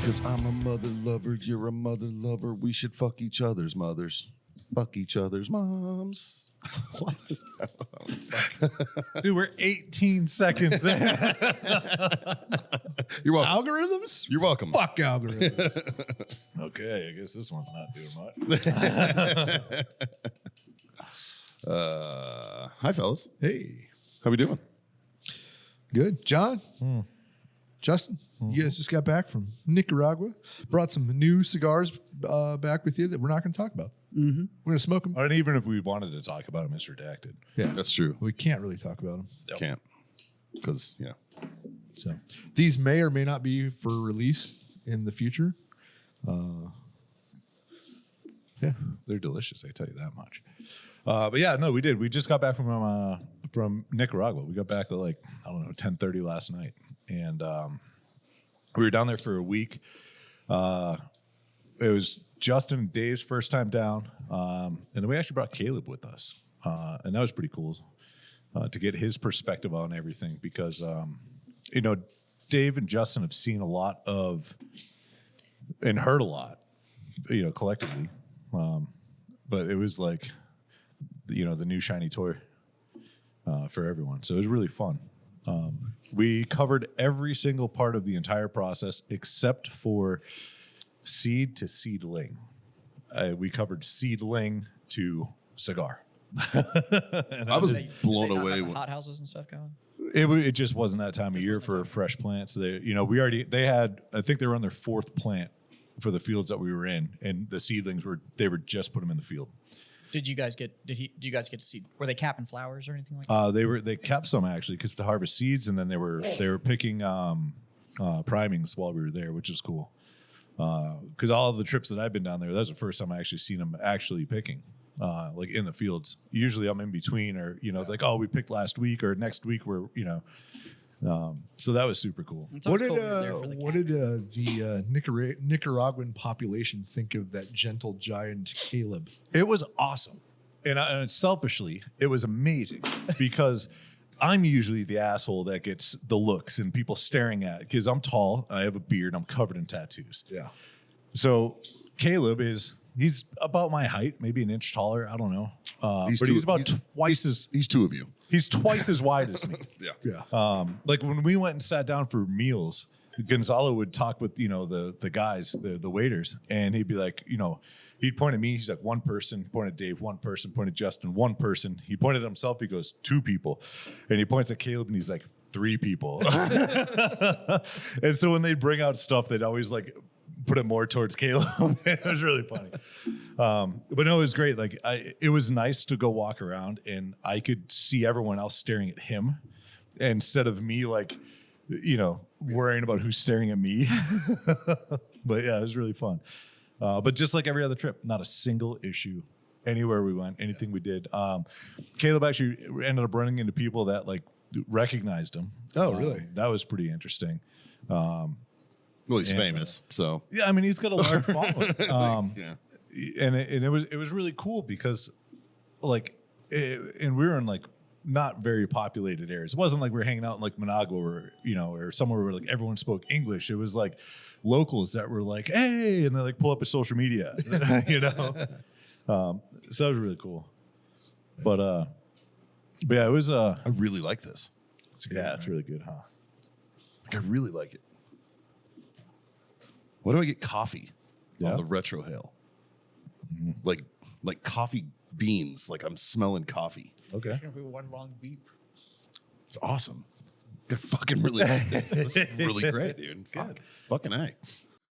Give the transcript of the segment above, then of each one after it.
Because I'm a mother lover, you're a mother lover. We should fuck each other's mothers. Fuck each other's moms. What? Dude, we're 18 seconds in. You're welcome. Algorithms? You're welcome. Fuck algorithms. Okay, I guess this one's not doing much. Hi, fellas. Hey. How we doing? Good. John? Justin? You guys just got back from Nicaragua. Brought some new cigars back with you that we're not going to talk about. Mm-hmm. We're going to smoke them. And even if we wanted to talk about them, it's redacted. Yeah. That's true. We can't really talk about them. Yep. Can't. Because, yeah. So these may or may not be for release in the future. Yeah. They're delicious, I tell you that much. But yeah, no, we did. We just got back from Nicaragua. We got back at 10:30 last night. And we were down there for a week. It was Justin and Dave's first time down. And then we actually brought Caleb with us. And that was pretty cool to get his perspective on everything because, Dave and Justin have seen a lot of and heard a lot, collectively. But it was like, the new shiny toy for everyone. So it was really fun. We covered every single part of the entire process except for seed to seedling. We covered seedling to cigar. And I was blown away. Have hot houses and stuff going. It just wasn't that time of year for fresh plants. They had, I think they were on their fourth plant for the fields that we were in, and the seedlings were just put them in the field. Did you guys get to see? Were they capping flowers or anything like that? They kept some actually because to harvest seeds, and then they were picking primings while we were there, which is cool. Because all of the trips that I've been down there, that was the first time I actually seen them actually picking, like in the fields. Usually I'm in between, or we picked last week or next week. We're so that was super cool. What did the Nicaraguan population think of that gentle giant Caleb? It was awesome. And selfishly, it was amazing because I'm usually the asshole that gets the looks and people staring at it because I'm tall, I have a beard, I'm covered in tattoos. Yeah. So Caleb he's about my height, maybe an inch taller. I don't know. He's about twice as... He's two of you. He's twice as wide as me. Yeah. Like when we went and sat down for meals, Gonzalo would talk with, the guys, the waiters, and he'd be like, he'd point at me. He's like, one person, point at Dave, one person, point at Justin, one person. He pointed at himself. He goes, two people. And he points at Caleb and he's like, three people. And so when they'd bring out stuff, they'd always put it more towards Caleb. It was really funny. But no, it was great. It was nice to go walk around and I could see everyone else staring at him instead of me worrying about who's staring at me. But yeah, it was really fun. But just like every other trip, not a single issue anywhere we went, anything we did. Caleb actually ended up running into people that recognized him. Oh, really? That was pretty interesting. Well, he's famous, so. Yeah, I mean, he's got a large following. Yeah. And it was really cool because and we were in not very populated areas. It wasn't like we were hanging out in Managua or, or somewhere where everyone spoke English. It was locals that were hey, and they pull up a social media, So that was really cool. But yeah, it was, I really like this. it's really good, huh? I really like it. Why do I get coffee on the retro hail? Mm-hmm. Like coffee beans, I'm smelling coffee. Okay. It's gonna be one long beep. It's awesome. I fucking really like this. This is really great, dude. Fucking A.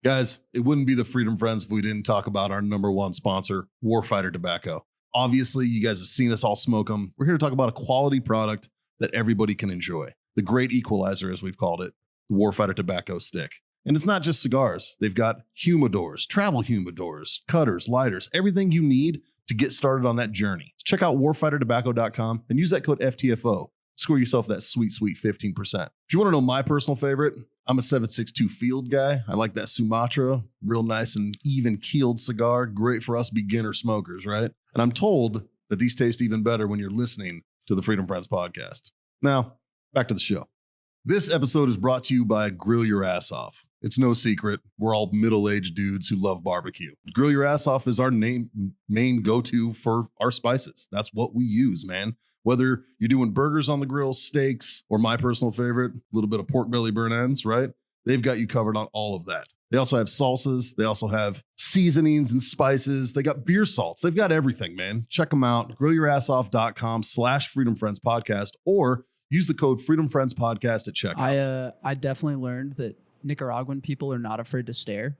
Guys, it wouldn't be the Freedom Friends if we didn't talk about our number one sponsor, Warfighter Tobacco. Obviously, you guys have seen us all smoke them. We're here to talk about a quality product that everybody can enjoy. The great equalizer, as we've called it, the Warfighter Tobacco Stick. And it's not just cigars. They've got humidors, travel humidors, cutters, lighters, everything you need to get started on that journey. So check out warfightertobacco.com and use that code FTFO. Score yourself that sweet, sweet 15%. If you want to know my personal favorite, I'm a 762 Field guy. I like that Sumatra, real nice and even keeled cigar. Great for us beginner smokers, right? And I'm told that these taste even better when you're listening to the Freedom Friends podcast. Now, back to the show. This episode is brought to you by Grill Your Ass Off. It's no secret. We're all middle-aged dudes who love barbecue. Grill Your Ass Off is our main go-to for our spices. That's what we use, man. Whether you're doing burgers on the grill, steaks, or my personal favorite, a little bit of pork belly burn ends, right? They've got you covered on all of that. They also have salsas. They also have seasonings and spices. They got beer salts. They've got everything, man. Check them out. grillyourassoff.com/freedomfriendspodcast or use the code freedomfriendspodcast at checkout. I definitely learned that Nicaraguan people are not afraid to stare.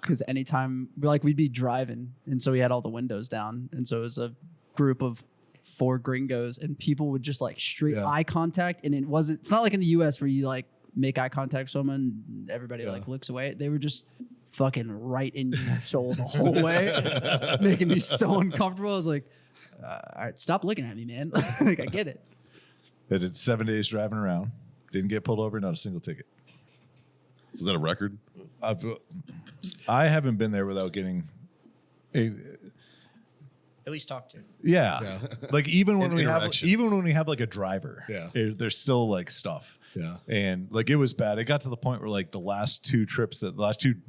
Because anytime we'd be driving, and so we had all the windows down, and so it was a group of 4 gringos, and people would just like straight eye contact, and it's not like in the US where you like make eye contact with someone, everybody like looks away. They were just fucking right in your soul the whole way, making me so uncomfortable. I was like, all right, stop looking at me, man. Like, I get it. I did 7 days driving around. Didn't get pulled over, not a single ticket. Is that a record? I haven't been there without getting At least talk to. Yeah. Like even when we have like a driver, there's still like stuff. Yeah. And like it was bad. It got to the point where like the last two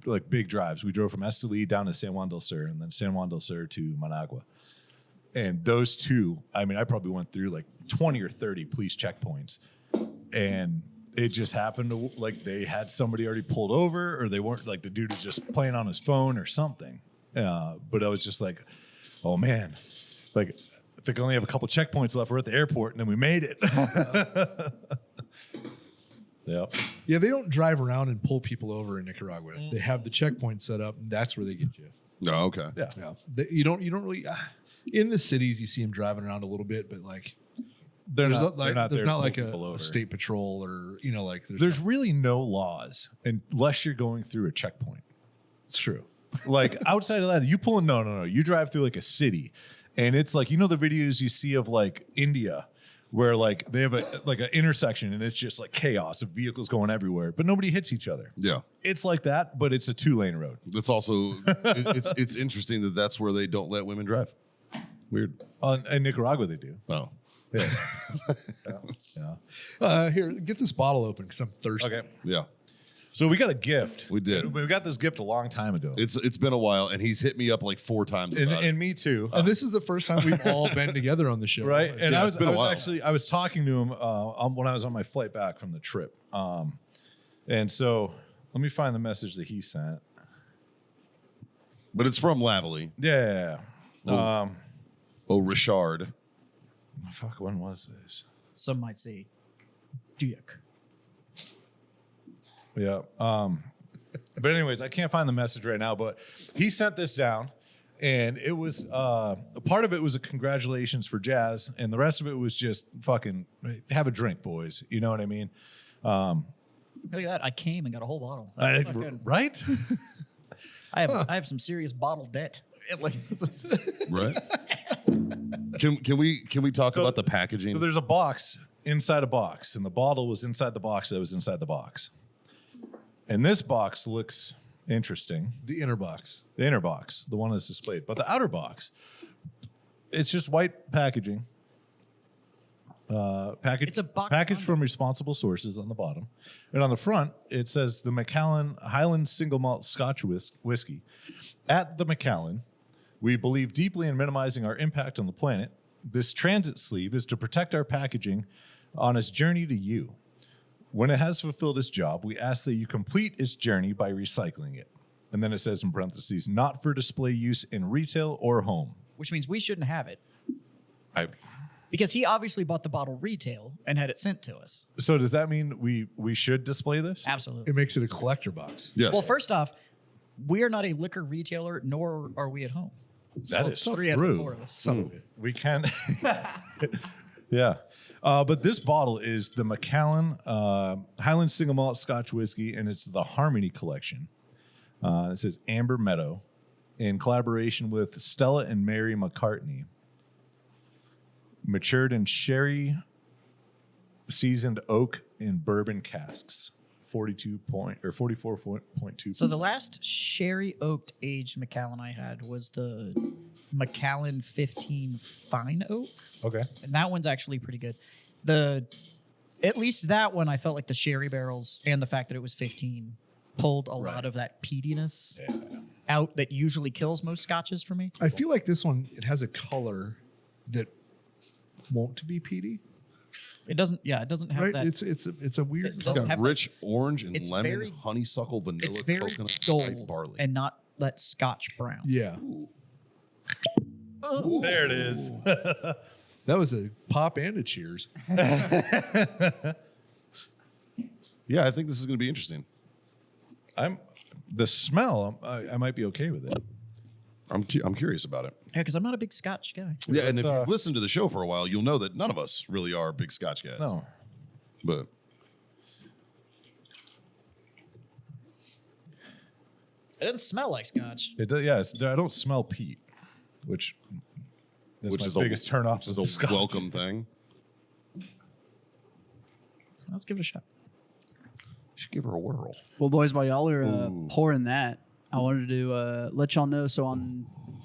like big drives, we drove from Esteli down to San Juan del Sur and then San Juan del Sur to Managua. And those two, I mean, I probably went through like 20 or 30 police checkpoints. And it just happened to like they had somebody already pulled over, or they weren't, like the dude was just playing on his phone or something. But I was just like, oh man, like I think I only have a couple checkpoints left. We're at the airport and then we made it. Yep. Yeah, they don't drive around and pull people over in Nicaragua. They have the checkpoint set up, and that's where they get you. Oh, okay. Yeah. You don't really in the cities you see them driving around a little bit, but like There's not like a state patrol or like there's really no laws unless you're going through a checkpoint. It's true. Like outside of that, you pull in no. You drive through like a city, and it's like the videos you see of like India, where like they have an intersection and it's just like chaos of vehicles going everywhere, but nobody hits each other. Yeah, it's like that, but it's a 2-lane road. That's also it's interesting that that's where they don't let women drive. Weird. In Nicaragua, they do. Oh. Yeah. Here, get this bottle open because I'm thirsty. Okay. Yeah. So we got a gift. We did. We got this gift a long time ago. It's been a while, and he's hit me up like 4 times. And me too. And this is the first time we've all been together on the show, right? And yeah, I was talking to him when I was on my flight back from the trip. And so let me find the message that he sent. But it's from Lavely. Yeah. Richard. Fuck, when was this? Some might say dick. Yeah. But anyways, I can't find the message right now, but he sent this down, and it was part of it was a congratulations for Jazz, and the rest of it was just fucking have a drink, boys. You know what I mean? Look at that. I came and got a whole bottle. Right? I have some serious bottle debt. Right? Can we talk about the packaging? So there's a box inside a box, and the bottle was inside the box that was inside the box. And this box looks interesting. The inner box. The inner box, the one that's displayed. But the outer box, it's just white packaging. It's a box packaged from responsible sources on the bottom. And on the front, it says the Macallan Highland Single Malt Scotch Whiskey. At the Macallan, we believe deeply in minimizing our impact on the planet. This transit sleeve is to protect our packaging on its journey to you. When it has fulfilled its job, we ask that you complete its journey by recycling it. And then it says in parentheses, not for display use in retail or home. Which means we shouldn't have it. Because he obviously bought the bottle retail and had it sent to us. So does that mean we should display this? Absolutely. It makes it a collector box. Yes. Well, first off, we are not a liquor retailer, nor are we at home. That is Three out of the true. 4 of us. Some of it. We can. Yeah. But this bottle is the Macallan Highland Single Malt Scotch Whiskey, and it's the Harmony Collection. It says Amber Meadow in collaboration with Stella and Mary McCartney. Matured in sherry, seasoned oak, in bourbon casks. 44.2. So the last sherry oaked aged Macallan I had was the Macallan 15 Fine Oak. Okay. And that one's actually pretty good. At least that one, I felt like the sherry barrels and the fact that it was 15 pulled a lot of that peatiness out that usually kills most scotches for me. I feel like this one, it has a color that won't be peaty. It doesn't. Yeah, it doesn't have Right? that. It's a weird It It's doesn't got have rich orange and it's lemon, very- honeysuckle, vanilla, It's very coconut, dull white barley. and not that Scotch brown. Yeah. There it is. That was a pop and a cheers. Yeah, I think this is going to be interesting. The smell. I might be okay with it. I'm curious about it. Yeah, because I'm not a big Scotch guy. Yeah, and if you've listened to the show for a while, you'll know that none of us really are big Scotch guys. No. But It doesn't smell like Scotch. It does. Yeah. I don't smell peat, which which my is biggest turn off. is a welcome thing. Let's give it a shot. You should give her a whirl. Well, boys, while y'all are Ooh. pouring that, I wanted to let y'all know. So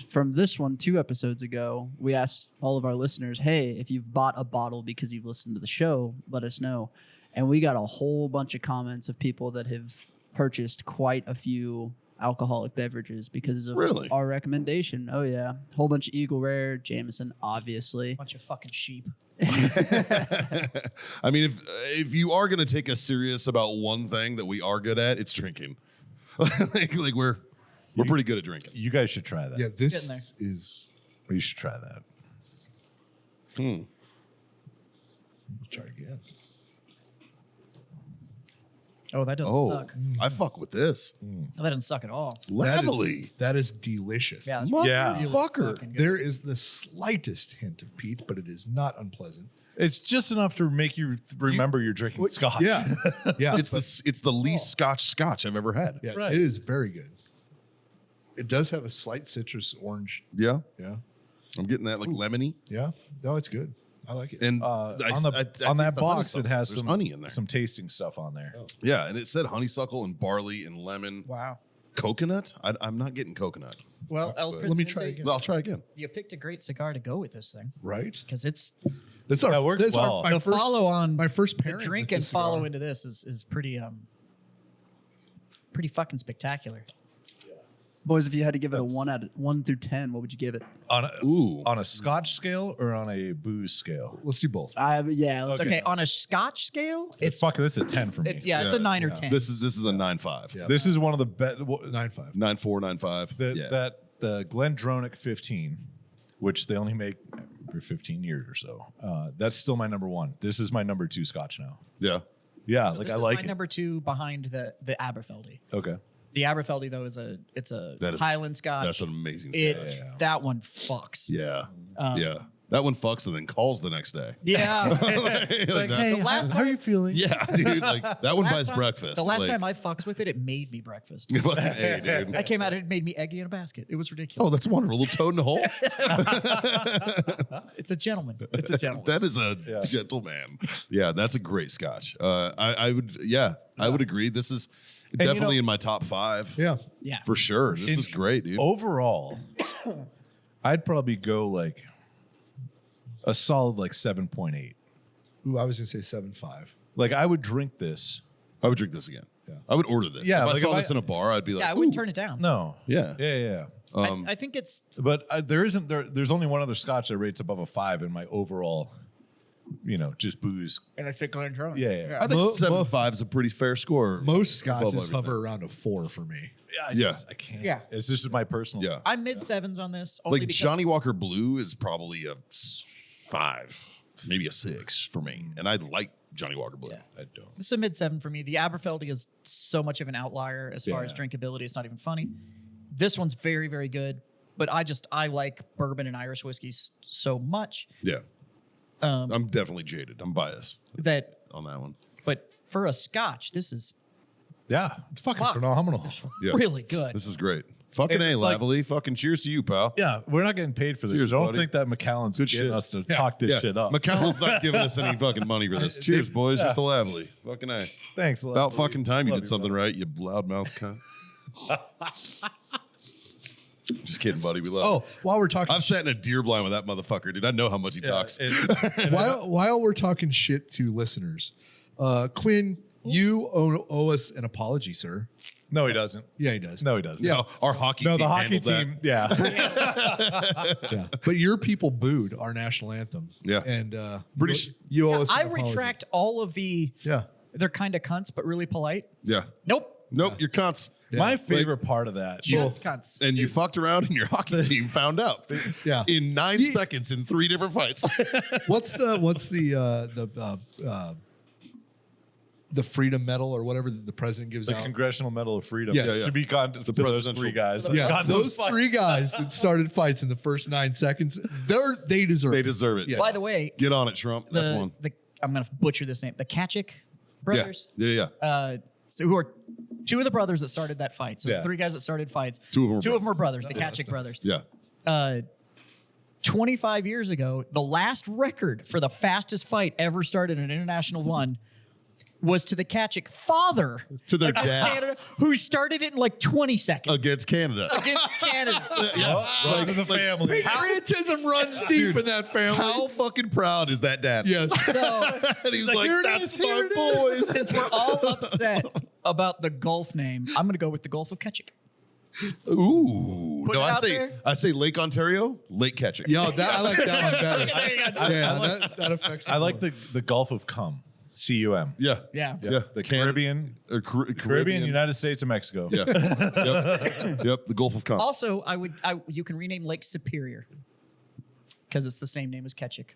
from this one, 2 episodes ago, we asked all of our listeners, hey, if you've bought a bottle because you've listened to the show, let us know. And we got a whole bunch of comments of people that have purchased quite a few alcoholic beverages because of Really? our recommendation. Oh, yeah. Whole bunch of Eagle Rare, Jameson, obviously. Bunch of fucking sheep. I mean, if you are going to take us serious about one thing that we are good at, it's drinking. like we're pretty good at drinking. You guys should try that. Yeah, Getting this there. is. You should try that. Hmm. Let's try again. Oh, that doesn't Oh, suck. I fuck with this. Oh, that doesn't suck at all. Lovely. That is delicious. Yeah, that's Yeah. Motherfucker. Fucking good. There is the slightest hint of peat, but it is not unpleasant. It's just enough to make you remember you're drinking Scotch. Yeah. Yeah. It's the least Scotch I've ever had. Yeah, Right. it is very good. It does have a slight citrus orange. Yeah, Yeah. I'm getting that like lemony. Yeah. No, it's good. I like it. And On I that taste box, the it honeysuckle. has There's some honey in there. some tasting stuff on there. Yeah, and it said honeysuckle and barley and lemon. Wow. Coconut? I'm not getting coconut. Well, El Let me Presidente, try again. I'll try again. You picked a great cigar to go with this thing right? because it's That's our, That works that's well. my the first, follow on. my first The pairing. drink with and this cigar. follow into this is pretty pretty fucking spectacular. Boys, if you had to give it a 1 through 10, what would you give it? Ooh. On a Scotch scale or on a booze scale? Let's do both. Yeah, let's Okay, on a Scotch scale, It's fucking. This is a 10 for me. it's a 9 or 10. This is a 9.5. Yeah. This is one of the best. 9.5. 9.4, 9.5. Yeah. That the Glendronach 15, which they only make for 15 years or so. That's still my number 1. This is my number 2 Scotch now. Yeah. Yeah, So like this I is like my it. number 2 behind the Aberfeldy. Okay. The Aberfeldy though is a That is- Highland Scotch. That's an amazing it Scotch. Yeah. that one fucks. Yeah. Um, Yeah. That one fucks and then calls the next day. Yeah. Like, that's- the last how are time- you feeling? yeah, dude. Like that one last buys time- breakfast. The last Like, time I fucks with it, it made me breakfast. fucking A, dude. I came out, it made me eggy in a basket. It was Oh, ridiculous. that's wonderful. A little toad in the hole. It's a gentleman. It's a gentleman. That is a gentleman. Yeah, that's a great Scotch. I would agree. This is definitely in my top 5. Yeah. Yeah. For sure. This is great, dude. Overall, I'd probably go like a solid like 7.8. Ooh, I was going to say 7.5. Like I would drink this. I would drink this again. Yeah. I would order this. Yeah, If I like saw if this I- in a bar, I'd be like, Yeah, I wouldn't "Ooh." turn it down. No. Yeah. Yeah. I think it's But there's only one other Scotch that rates above a 5 in my overall, just booze. and I think Glendronach. Yeah. I think Mo- 7.5 is a pretty fair score. Most above scotches everything. hover around a 4 for me. Yeah. I can't. Yeah. It's just my personal. Yeah. I'm mid 7s on this. Only Like because Johnny Walker Blue is probably a 5, maybe a 6 for me. And I like Johnny Walker Blue. Yeah. I don't. this is a mid 7 for me. The Aberfeldy is so much of an outlier as far as Yeah. drinkability. It's not even funny. This one's very, very good. But I like bourbon and Irish whiskeys so much Yeah. I'm definitely jaded. I'm biased that. on that one. But for a Scotch, this is Yeah. It's fucking Fuck. phenomenal. Yeah. really good. This is great. Fucking And, A, like- Lavely. Fucking cheers to you, pal. Yeah. We're not getting paid for this. Cheers, I don't buddy. think that McAllen's Good getting shit. us to talk this shit up. McAllen's not giving us any fucking money for this. Cheers, boys. Just a Lavely. Fucking A. Thanks. About fucking time you Love did you, something right, you loudmouth cunt. Just kidding, buddy. We love Oh, you. while we're talking I've sat in a deer blind with that motherfucker, dude. I know how much he talks. while we're talking shit to listeners, Quinn, you owe us an apology, sir. No, he doesn't. Yeah, he does. No, he doesn't. Yeah, our hockey No, team the hockey handled that. team. Yeah. Yeah. But your people booed our national anthem. Yeah. And British- you owe us an I apology. retract all of the. Yeah. They're kind of cunts, but really polite. Yeah. Nope. Nope, you're cunts. My favorite part of that. Just cunts. And you fucked around and your hockey team found out. Yeah. In 9 seconds in 3 different fights. What's the Freedom Medal or whatever that the president gives The out? Congressional Medal of Freedom. Yes. Yeah, Yeah. should be gone to those presidential- 3 guys. that Yeah, got those fights. 3 guys that started fights in the first 9 seconds, they deserve They it. deserve it. Yeah. By the way, Get on it, Trump. That's the, one. I'm going to butcher this name. The Kachik brothers. Yeah. So who are 2 of the brothers that started that fight. So Yeah. 3 guys that started fights. 2 of them are 2 of them are brothers, the Kachik brothers. Yeah. 25 years ago, the last record for the fastest fight ever started in an international one was to the Kachik father To their of dad. Canada, who started it in like 20 seconds Against Canada. against Canada. Runs in the family. Patriotism runs deep in that family. How fucking proud is that dad? Yes. So, And he's like, "Here it that's is, here my it boys. since we're all upset about the Gulf name, I'm going to go with the Gulf of Kachik. Ooh. Put No, it I out say there. I say Lake Ontario, Lake Ketchick. Yo, that, I like that one better. There you go. Yeah, that affects I like the Gulf of Cum. CUM. Yeah. Yeah. Yeah. The Caribbean, Caribbean. United States of Mexico. Yeah. Yep. The Gulf of Con. Also, you can rename Lake Superior because it's the same name as Ketchick.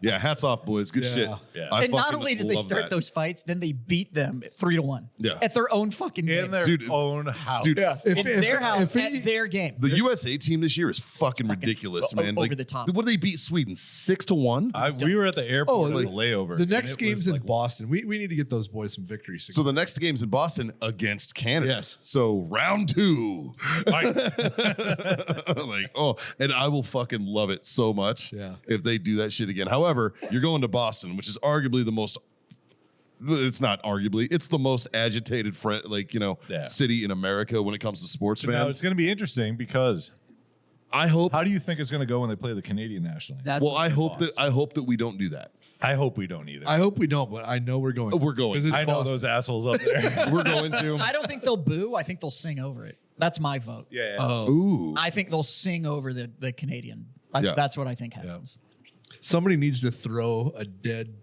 Yeah. Hats off, boys. Good Yeah. shit. Yeah. I And not fucking only did they love start that. those fights, then they beat them 3-1. Yeah. At their own fucking game. In their Dude, own house. Dude, In their house, if he- at their game. the USA team this year is fucking ridiculous, man. over the top. What did they beat Sweden? 6-1? We were at the airport Oh, at like, the layover. The and next it game's was in like, Boston. We need to get those boys some victories. So the next game's in Boston against Canada. Yes. So round 2. Like, oh, and I will fucking love it so much Yeah. if they do that shit again. However, you're going to Boston, which is arguably the most. It's not arguably. It's the most agitated, Yeah. city in America when it comes to sports Now fans. it's going to be interesting because I hope. how do you think it's going to go when they play the Canadian national team? That's Well, I hope that we don't do that. I hope we don't either. I hope we don't, but I know we're going. We're going. 'Cause it's I know Boston. those assholes up there. We're going to. I don't think they'll boo. I think they'll sing over it. That's my vote. yeah. Oh, Ooh. I think they'll sing over the Canadian. Yeah. That's what I think happens. somebody needs to throw a dead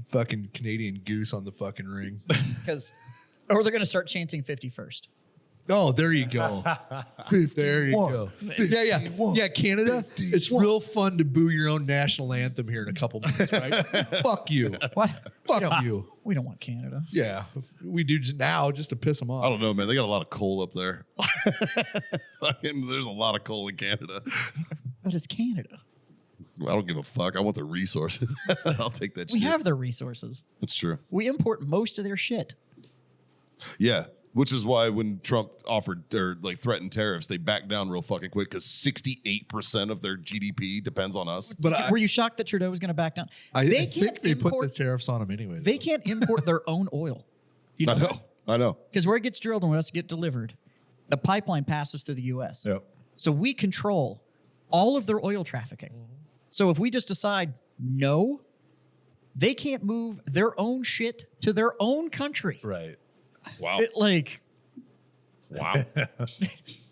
fucking Canadian goose on the fucking ring. Because, or they're going to start chanting 51st. Oh, there you go. There you go. Yeah. Canada. It's real fun to boo your own national anthem here in a couple minutes, right? Fuck you. What? Fuck you. We don't want Canada. Yeah, we do just now just to piss them off. I don't know, man. They got a lot of coal up there. There's a lot of coal in Canada. But it's Canada. I don't give a fuck. I want the resources. I'll take that We shit. have their resources. That's true. We import most of their shit. Yeah. Which is why when Trump offered or threatened tariffs, they backed down real fucking quick because 68% of their GDP depends on us. But Were you shocked that Trudeau was going to back down? I They think can't they put the import- tariffs on them anyway. They can't import their own oil. You know, I know. because where it gets drilled and where it's get delivered, the pipeline passes through the U.S. Yep. So we control all of their oil trafficking. So if we just decide no, they can't move their own shit to their own country. Right. Wow. Wow.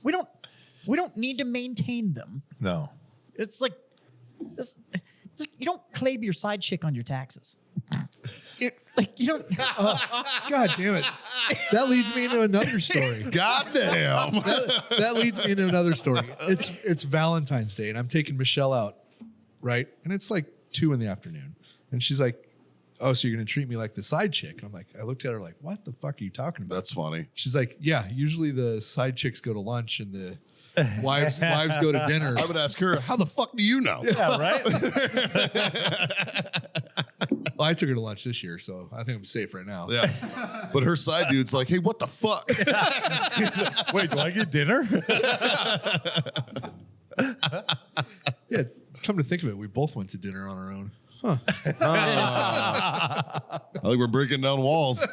We don't need to maintain them. No. It's like you don't claim your side chick on your taxes. You don't. God damn it. That leads me into another story. Goddamn. That leads me into another story. It's Valentine's Day, and I'm taking Michelle out, right? And it's like 2 p.m, and she's like, "Oh, so you're gonna treat me like the side chick?" And I'm like, I looked at her like, "What the fuck are you talking about?" That's funny. She's like, "Yeah, usually the side chicks go to lunch and the wives go to dinner." I would ask her, how the fuck do you know? Yeah, right? Well, I took her to lunch this year, so I think I'm safe right now. Yeah. But her side dude's like, hey, what the fuck? Wait, do I get dinner? Yeah, come to think of it, we both went to dinner on our own. I think we're breaking down walls.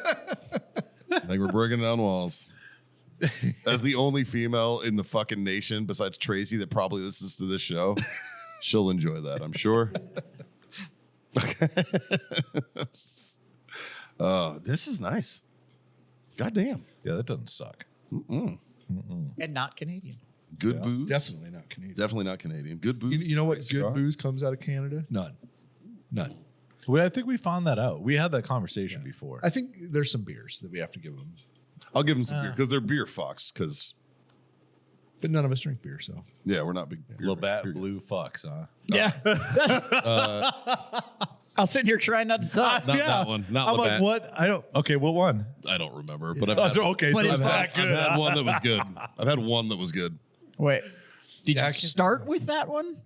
As the only female in the fucking nation besides Tracy that probably listens to this show, she'll enjoy that, I'm sure. This is nice. Goddamn. Yeah, that doesn't suck. Mm-mm. And not Canadian. Good booze. Definitely not Canadian. Definitely not Canadian. Good booze. You know what Cigar? good booze comes out of Canada? None. Well, I think we found that out. We had that conversation before. I think there's some beers that we have to give them, I'll give them some beer because they're beer fucks. Because but none of us drink beer, so yeah, we're not big. Beer Labatt beer Blue fucks, huh? Yeah. I'll sit here trying not to talk. Not that one. Not I'm Labatt. like, what? I don't. Okay, what one? I don't remember, but I've Oh, had, so, okay, But so it's it's I've that good. had one that was good. I've had one that was good. Wait. Did Yeah, I you can't start with that one?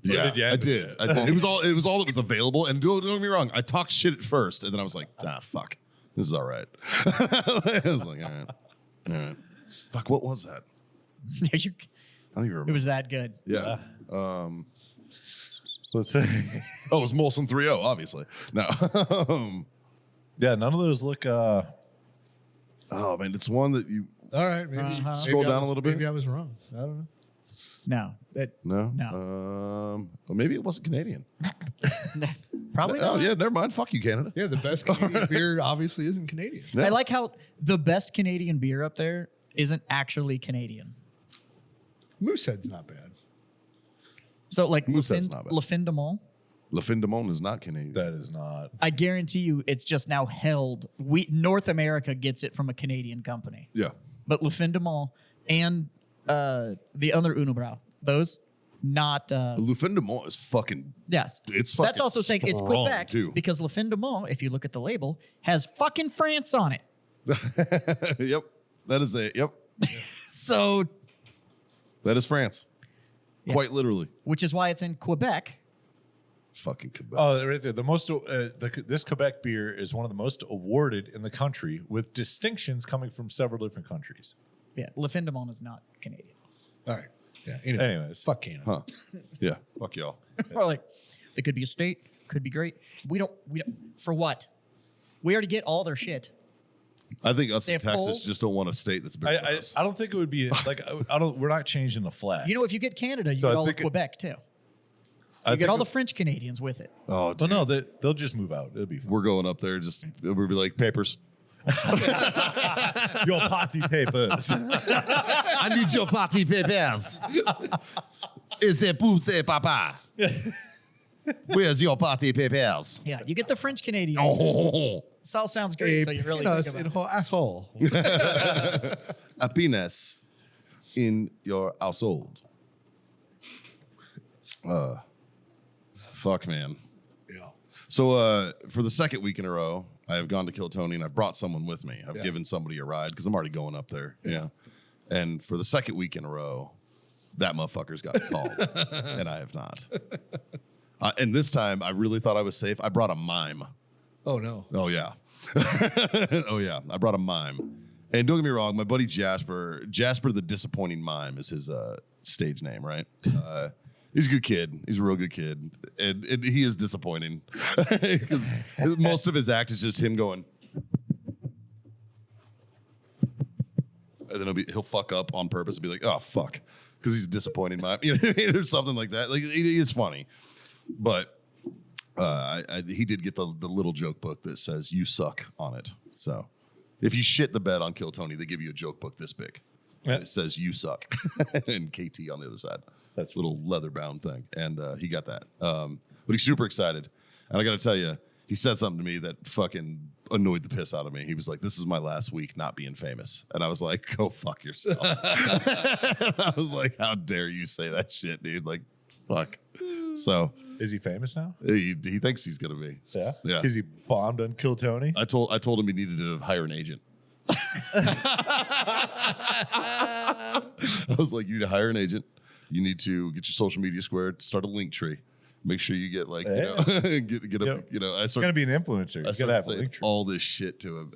Yeah, did you I end did. I did. It was all that was available. And don't get me wrong, I talked shit at first, and then I was like, fuck, this is all right. I was like, all right. Fuck, what was that? I don't even remember. It was that good. Yeah. Let's say. Oh, it was Molson 3.0, obviously. No. Yeah, none of those look. Oh man, it's one that you all right. Maybe Scroll maybe I down a was- little bit. Maybe I was wrong. I don't know. No. no. No. Well, maybe it wasn't Canadian. Probably Oh not. yeah, never mind. Fuck you, Canada. Yeah, the best Canadian beer obviously isn't Canadian. Yeah. I like how the best Canadian beer up there isn't actually Canadian. Moosehead's not bad. So like Moosehead's not bad. Le Fin de Mont, Le Fin de Monde is not Canadian. That is not. I guarantee you it's just now held. North America gets it from a Canadian company. Yeah. But Le Fin de Mont and the other Unibrow, those not Le Fin de Monde is fucking. yes. It's fucking. That's also saying it's strong, Quebec too. because Le Fin de Mont, if you look at the label, has fucking France on it. Yep. That is a. Yep. So, That is France. Yeah. Quite literally. which is why it's in Quebec. Fucking Quebec. Oh, right there. The most. This Quebec beer is one of the most awarded in the country, with distinctions coming from several different countries. Yeah, Le Fin de Mont is not Canadian. All right. Yeah. Anyway, Anyways, fuck Canada. Huh. Yeah. Fuck y'all. Or like, they could be a state, could be great. We don't. For what? We already get all their shit. I think us They in have Texas polls? just don't want a state that's bigger than us. I don't think it would be like I don't. We're not changing the flag. You know, if you get Canada, you So get I all of think it- Quebec too. I You get think all the it- French Canadians with it. Oh, Well, dude. no, they'll just move out. It'll be fine. We're going up there. Just we'll be like papers. Your party papers. I need your party papers. Is it pousse, papa? Where's your party papers? Yeah, you get the French Canadians. Oh, This all sounds great. So you really penis think in about it. her asshole. a penis in your household. Fuck, man. Yeah. So for the second week in a row, I have gone to Kill Tony and I've brought someone with me. I've given somebody a ride because I'm already going up there. Yeah. And for the second week in a row, that motherfucker's got called, and I have not. And this time, I really thought I was safe. I brought a mime. Oh no. Oh yeah, oh yeah. I brought a mime. And don't get me wrong, my buddy Jasper the Disappointing Mime is his stage name, right? He's a good kid. He's a real good kid, and he is disappointing because most of his act is just him going, and then he'll fuck up on purpose and be like, "Oh fuck," because he's a disappointing mime, you know what I mean? Or something like that. Like it is funny, but he did get the little joke book that says "You suck" on it. So if you shit the bed on Kill Tony, they give you a joke book this big. Yeah. And it says "You suck" and KT on the other side. That's a little leather bound thing, and he got that. But he's super excited, and I got to tell you, he said something to me that fucking annoyed the piss out of me. He was like, "This is my last week not being famous," and I was like, "Go fuck yourself." I was like, "How dare you say that shit, dude?" Like, fuck. So Is he famous now? he thinks he's gonna be. Yeah. Yeah. Because he bombed on Kill Tony. I told him he needed to hire an agent. I was like, you need to hire an agent. You need to get your social media squared, start a link tree. Make sure you get like, Hey. get a, Yep. I He's started, gonna be an influencer. I He's started gonna have a saying link tree. all this shit to him.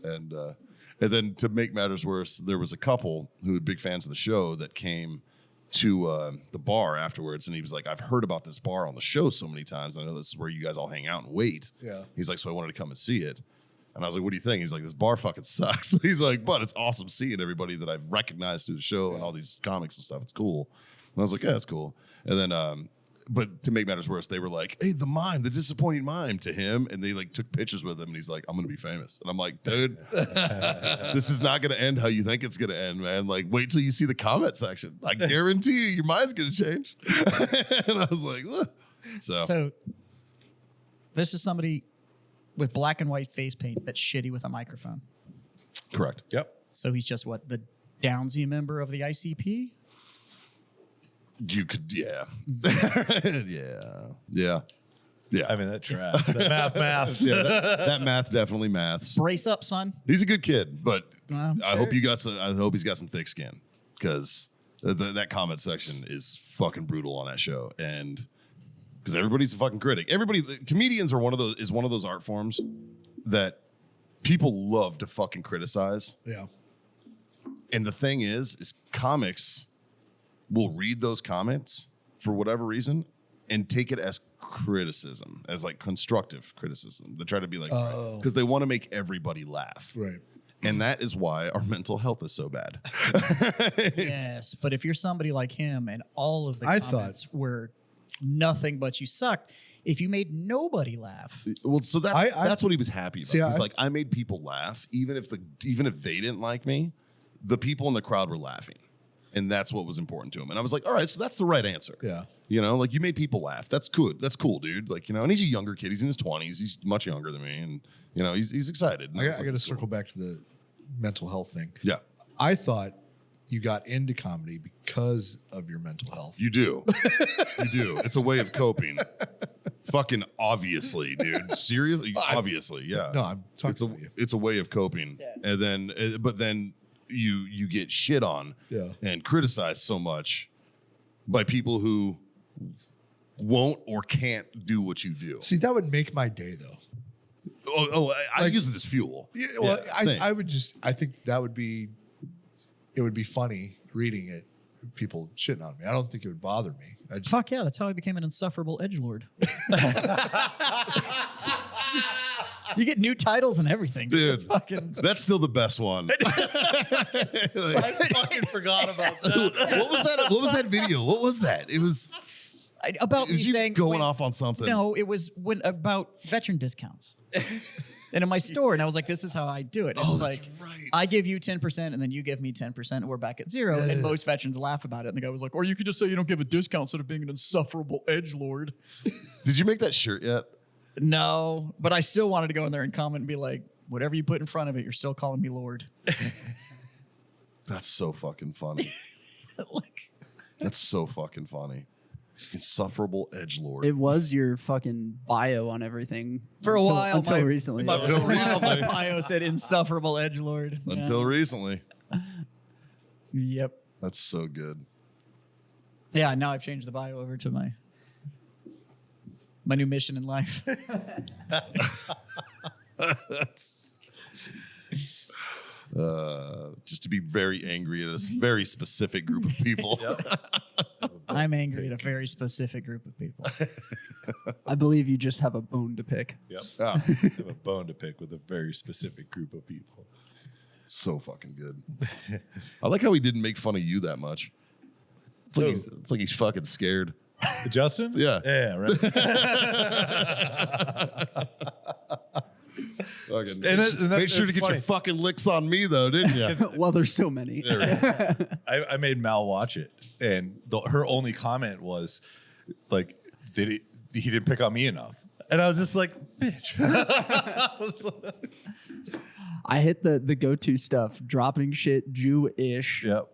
And then to make matters worse, there was a couple who were big fans of the show that came to the bar afterwards. And he was like, I've heard about this bar on the show so many times. I know this is where you guys all hang out and wait. Yeah. He's like, so I wanted to come and see it. And I was like, what do you think? He's like, this bar fucking sucks. He's like, but it's awesome seeing everybody that I've recognized through the show and all these comics and stuff. It's cool. And I was like, yeah, it's cool. And then but to make matters worse, they were like, "Hey, the mime, the disappointing mime," to him, and they like took pictures with him, and he's like, "I'm gonna be famous," and I'm like, "Dude, this is not gonna end how you think it's gonna end, man. Like, wait till you see the comment section. I guarantee you, your mind's gonna change." And I was like, "Ugh." So this is somebody with black and white face paint that's shitty with a microphone. Correct. Yep. So he's just what, the Downsy member of the ICP? You could, yeah, yeah. I mean, that trash. That maths. Yeah, that math definitely maths. Brace up, son. He's a good kid, but I'm I sure. hope you got some. I hope he's got some thick skin, because that comment section is fucking brutal on that show, and because everybody's a fucking critic. Comedians are one of those art forms that people love to fucking criticize. Yeah. And the thing is comics will read those comments for whatever reason and take it as criticism, as like constructive criticism. They try to be like, because they want to make everybody laugh. Right. And that is why our mental health is so bad. Yes, but if you're somebody like him and all of the I comments were nothing but you sucked, if you made nobody laugh, Well, so that's what he was happy about. See, He's like, I made people laugh, even if they didn't like me, the people in the crowd were laughing. And that's what was important to him. And I was like, all right, so that's the right answer. Yeah. You know, like, you made people laugh. That's good. That's cool, dude. Like, you know, and he's a younger kid. He's in his 20s. He's much younger than me. And, you know, he's excited. And I was got like, to circle back to the mental health thing. Yeah, I thought you got into comedy because of your mental health. you do. You do. It's a way of coping. Fucking obviously, dude. Seriously? Obviously, yeah. No, I'm talking about you. It's a way of coping. Yeah. And then, but then you get shit on Yeah. and criticized so much by people who won't or can't do what you do. See, that would make my day, though. I use it as fuel. Yeah, well, same. I think that would be, it would be funny reading it, people shitting on me. I don't think it would bother me. fuck yeah, that's how I became an insufferable edgelord. You get new titles and everything. Dude, It's fucking... that's still the best one. I fucking forgot about that. What was that video? What was that? It was about it was me you saying going off on something. No, it was about veteran discounts. And in my store, and I was like, "This is how I do it." It's that's like, right. I give you 10%, and then you give me 10%, and we're back at zero. And most veterans laugh about it. And the guy was like, "Or you could just say you don't give a discount instead of being an insufferable edgelord." Did you make that shirt yet? No, but I still wanted to go in there and comment and be like, "Whatever you put in front of it, you're still calling me Lord." That's so fucking funny. Like, That's so fucking funny. Insufferable edgelord. It was your fucking bio on everything for a while, until my- recently. Until recently. my bio said insufferable edgelord. Yeah. Until recently. Yep. That's so good. Yeah, now I've changed the bio over to my new mission in life. Just to be very angry at a very specific group of people. I'm angry at a very specific group of people. I believe you just have a bone to pick. Yep. Yeah. I have a bone to pick with a very specific group of people. So fucking good. I like how he didn't make fun of you that much. It's like he's fucking scared. Justin? Yeah. Yeah, right. Fucking And made sure to it's get funny. your fucking licks on me though, didn't you? Well, there's so many. I made Mal watch it, and her only comment was like, he didn't pick on me enough. And I was just like, bitch. I hit the go-to stuff, dropping shit, Jew-ish. Yep.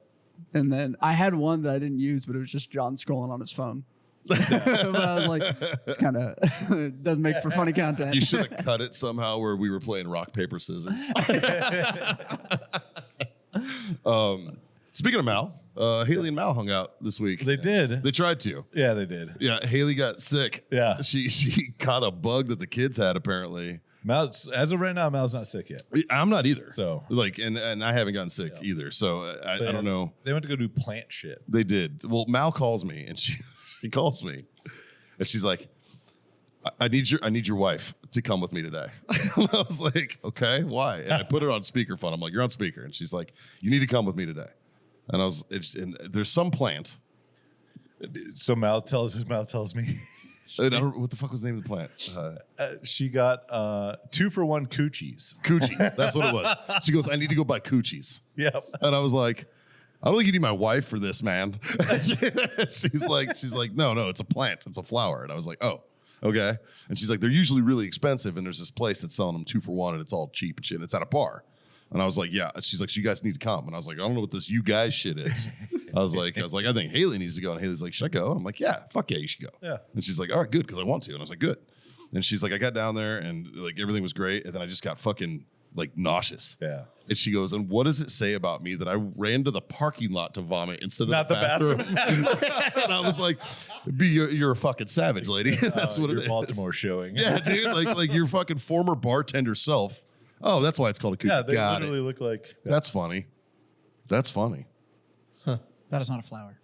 And then I had one that I didn't use, but it was just John scrolling on his phone. But I was like, it's kind of doesn't make for funny content. You should have cut it somehow where we were playing rock, paper, scissors. Speaking of Mal, Haley and Mal hung out this week. They did. They tried to. Yeah, they did. Yeah, Haley got sick. Yeah. She caught a bug that the kids had apparently. Mal's, as of right now, Mal's not sick yet. I'm not either. So- like, and I haven't gotten sick either. So I don't know. They went to go do plant shit. They did. Well, Mal calls me and she calls me and she's like, I need your wife to come with me today. And I was like, okay, why? And I put her on speakerphone. I'm like, you're on speaker. And she's like, you need to come with me today. And and there's some plant So Mal tells me What the fuck was the name of the plant? she got 2-for-1 coochies. Coochies. That's what it was. She goes, I need to go buy coochies. Yep. And I was like, I don't think you need my wife for this, man. she's like, no, it's a plant. It's a flower. And I was like, oh, okay. And she's like, they're usually really expensive. And there's this place that's selling them 2-for-1 and it's all cheap and shit. And it's at a bar. And I was like, yeah. She's like, so you guys need to come. And I was like, I don't know what this you guys shit is. I was like, I think Haley needs to go. And Haley's like, should I go? And I'm like, yeah, fuck yeah, you should go. Yeah. And she's like, all right, good, because I want to. And I was like, good. And she's like, I got down there and like everything was great. And then I just got fucking like nauseous. Yeah. And she goes, and what does it say about me that I ran to the parking lot to vomit instead of Not the bathroom? And I was like, you're a fucking savage, lady. That's what it is. Baltimore showing. Yeah, dude. Like your fucking former bartender self. Oh, that's why it's called a coochie. Yeah, they Got literally it. look like. That's funny. That's funny. That is not a flower.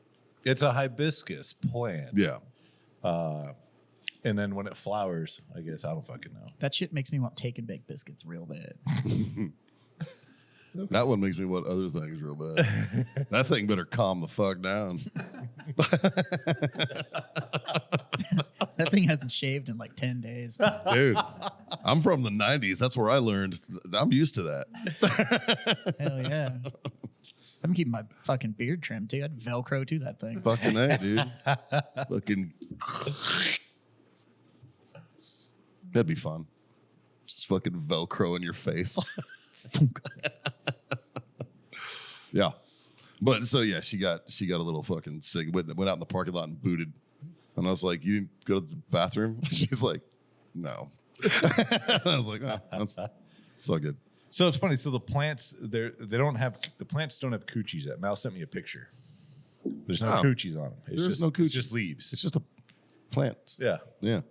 It's a hibiscus plant. Yeah. And then when it flowers, I guess I don't fucking know. That shit makes me want take and bake biscuits real bad. That one makes me want other things real bad. That thing better calm the fuck down. That thing hasn't shaved in like 10 days. Dude, I'm from the 90s. That's where I learned. I'm used to that. Hell yeah. I'm keeping my fucking beard trimmed too. I'd Velcro to that thing. Fucking A, dude. Fucking. That'd be fun. Just fucking Velcro in your face. Yeah. But so yeah, she got a little fucking sick. Went out in the parking lot and booted. And I was like, you didn't go to the bathroom? She's like, no. I was like, oh, it's all good. So it's funny. So the plants, the plants don't have coochies yet. Mal sent me a picture. There's no coochies on them. There's no coochies. It's just leaves. It's just a plant. Yeah. Yeah.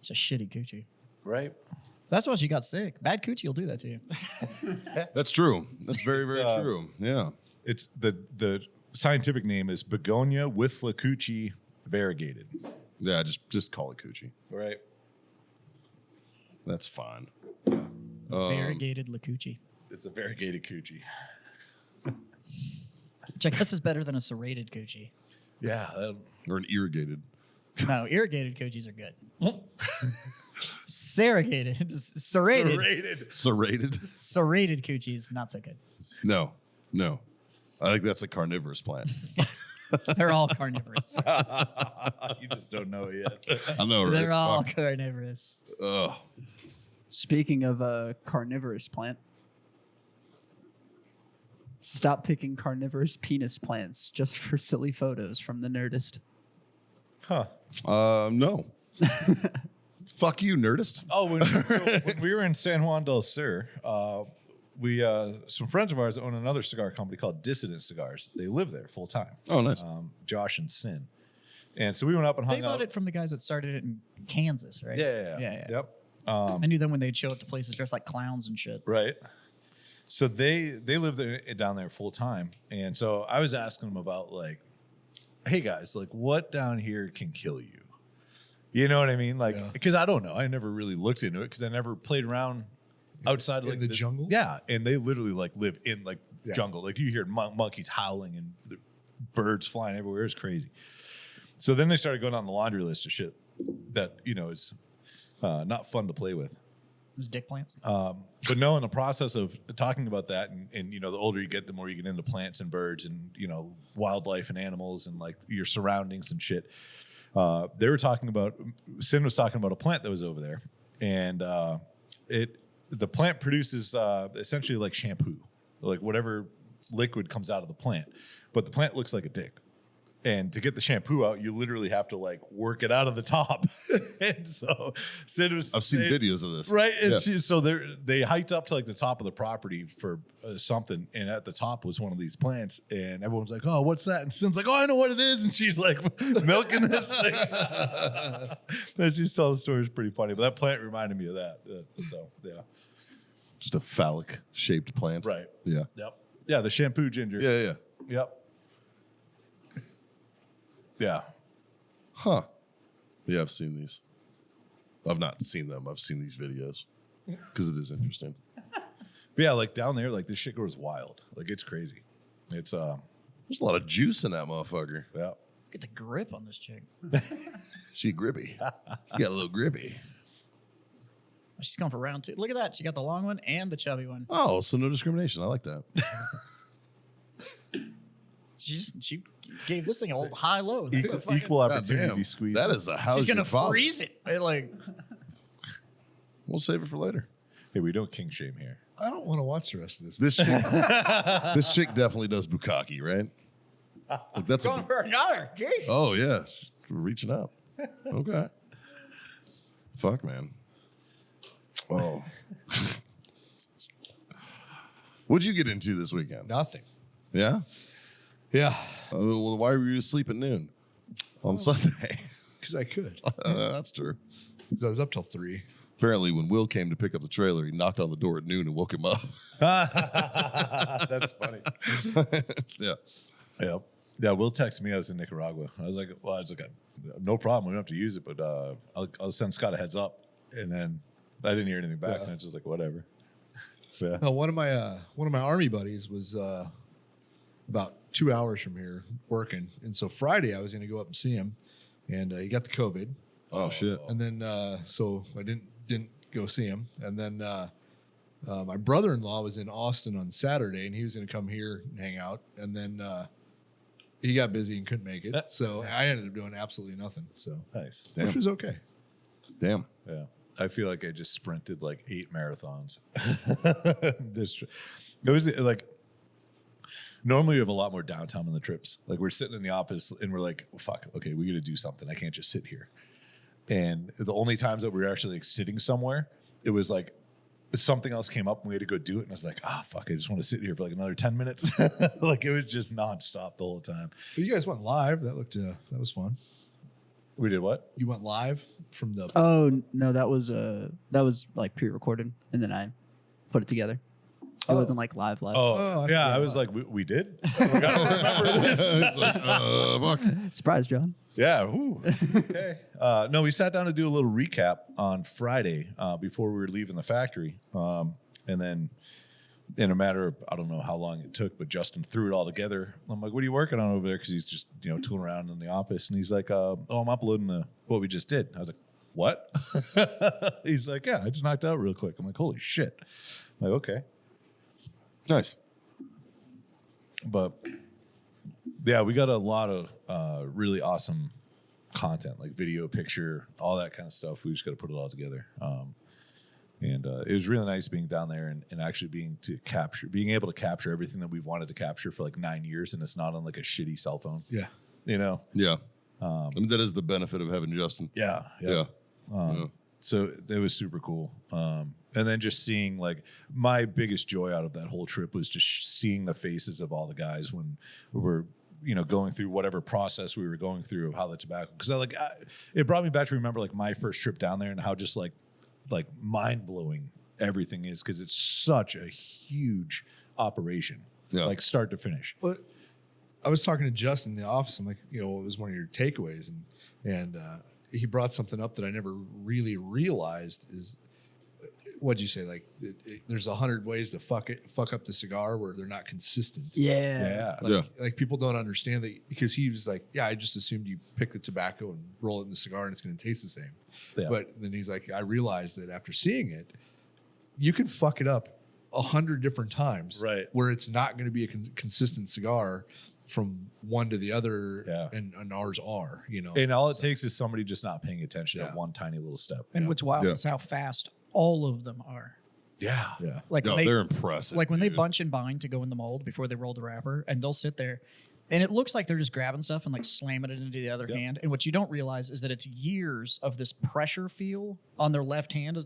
It's a shitty coochie. Right. That's why she got sick. Bad coochie will do that to you. That's true. That's very, very true. Yeah. It's the scientific name is Begonia withlacucci variegated. Yeah, just call it coochie. Right. That's fine. Variegated lacucci. It's a variegated coochie. Which I guess is better than a serrated coochie. Yeah. Or an irrigated. No, irrigated coochies are good. Serrated, Serrated? serrated coochies, not so good. No. I think that's a carnivorous plant. They're all carnivorous. You just don't know it yet. I know, right? They're all Fuck. carnivorous. Ugh. Speaking of a carnivorous plant, stop picking carnivorous penis plants just for silly photos from the Nerdist. Huh. No. Fuck you, Nerdist. Oh, when we were in San Juan del Sur, we some friends of ours own another cigar company called Dissident Cigars. They live there full time. Oh, nice. Josh and Sin. And so we went up and hung They out. bought it from the guys that started it in Kansas, right? Yeah. Yep. I knew them when they'd show up to places dressed like clowns and shit. Right. So they live there down there full time, and so I was asking them about like, hey guys, like what down here can kill you? You know what I mean? Like, because I don't know. I never really looked into it because I never played around outside of In like the jungle? Yeah, and they literally like live in like jungle. Like you hear monkeys howling and the birds flying everywhere. It's crazy. So then they started going on the laundry list of shit that is not fun to play with. It was dick plants. But no, in the process of talking about that, and the older you get, the more you get into plants and birds and wildlife and animals and like your surroundings and shit. They were talking about Sin was talking about a plant that was over there, and the plant produces essentially like shampoo, like whatever liquid comes out of the plant, but the plant looks like a dick. And to get the shampoo out, you literally have to like work it out of the top. And so Sid was I've seen videos of this. right? And Yeah. so they hiked up to like the top of the property for something, and at the top was one of these plants, and everyone's like, "Oh, what's that?" And Sid's like, "Oh, I know what it is," and she's like milking this thing. And she told the story, is pretty funny, but that plant reminded me of that. So yeah, Just a phallic shaped plant. right. Yeah. Yep. Yeah, the shampoo ginger. Yeah. Yep. Yeah. Huh. Yeah, I've seen these. I've not seen them. I've seen these videos because it is interesting. But yeah, like down there, like this shit goes wild. Like it's crazy. It's There's a lot of juice in that motherfucker. yeah. Look at the grip on this chick. She grippy. You got a little grippy. She's going for round 2. Look at that. She got the long one and the chubby one. Oh, so no discrimination. I like that. She gave this thing a old high-low. Equal God opportunity damn. squeeze. That is a house. She's gonna freeze it. We'll save it for later. Hey, we don't king shame here. I don't want to watch the rest of this. This chick definitely does bukkake, right? Like that's Going for another. Jeez. Oh yeah, she's reaching up. Okay. Fuck, man. Oh. What'd you get into this weekend? Nothing. Yeah. Yeah, Well, why were you asleep at noon on Sunday? because I could. That's true. 'Cause I was up till 3. Apparently, when Will came to pick up the trailer, he knocked on the door at noon and woke him up. That's funny. Yeah. Yep. Yeah, Will texted me. I was in Nicaragua. I was like, no problem. We don't have to use it, but I'll send Scott a heads up. And then I didn't hear anything back, and I was just like, whatever. Yeah. One of my army buddies was about 2 hours from here working, and so Friday I was going to go up and see him, and he got the COVID, Oh, shit. and then so I didn't go see him, and then my brother-in-law was in Austin on Saturday, and he was going to come here and hang out, and then he got busy and couldn't make it, so I ended up doing absolutely nothing, so Nice. which was okay. Damn. Yeah. I feel like I just sprinted like 8 marathons. It was like, normally we have a lot more downtime on the trips. Like we're sitting in the office and we're like, well, fuck, okay, we got to do something. I can't just sit here. And the only times that we were actually like sitting somewhere, it was like something else came up and we had to go do it. And I was like, fuck, I just want to sit here for like another 10 minutes. Like it was just nonstop the whole time. But you guys went live. That was fun. We did what? You went live from the. Oh no, that was like pre-recorded, and then I put it together. It wasn't like live. Oh, I yeah. I forgot. was like, we did? I don't remember this. Fuck. Surprise, John. Yeah. Ooh. Okay. No, we sat down to do a little recap on Friday before we were leaving the factory. And then in a matter of, I don't know how long it took, but Justin threw it all together. I'm like, what are you working on over there? Because he's just, tooling around in the office. And he's like, I'm uploading what we just did. I was like, what? He's like, yeah, I just knocked it out real quick. I'm like, holy shit. I'm like, okay. Nice. But yeah, we got a lot of really awesome content, like video, picture, all that kind of stuff. We just got to put it all together. And it was really nice being down there and actually being able to capture everything that we've wanted to capture for like 9 years, and it's not on like a shitty cell phone. Yeah. Yeah. I mean, that is the benefit of having Justin. Yeah. So it was super cool. And then just seeing, like, my biggest joy out of that whole trip was just seeing the faces of all the guys when we were, going through whatever process we were going through of how the tobacco, because it brought me back to remember like my first trip down there and how just like mind blowing everything is, because it's such a huge operation, like start to finish. Well, I was talking to Justin in the office. I'm like, what was one of your takeaways? And he brought something up that I never really realized is, what'd you say? Like, there's 100 ways to fuck up the cigar where they're not consistent. Yeah. Like people don't understand that, because he was like, yeah, I just assumed you pick the tobacco and roll it in the cigar and it's going to taste the same. Yeah. But then he's like, I realized that after seeing it, you can fuck it up 100 different times, right? Where it's not going to be a consistent cigar from one to the other, and ours are, And all it takes is somebody just not paying attention at one tiny little step. And what's wild is how fast all of them are. Yeah. Like No, when they're impressive. Like when they dude. bunch and bind to go in the mold before they roll the wrapper, and they'll sit there, and it looks like they're just grabbing stuff and like slamming it into the other hand. And what you don't realize is that it's years of this pressure feel on their left hand.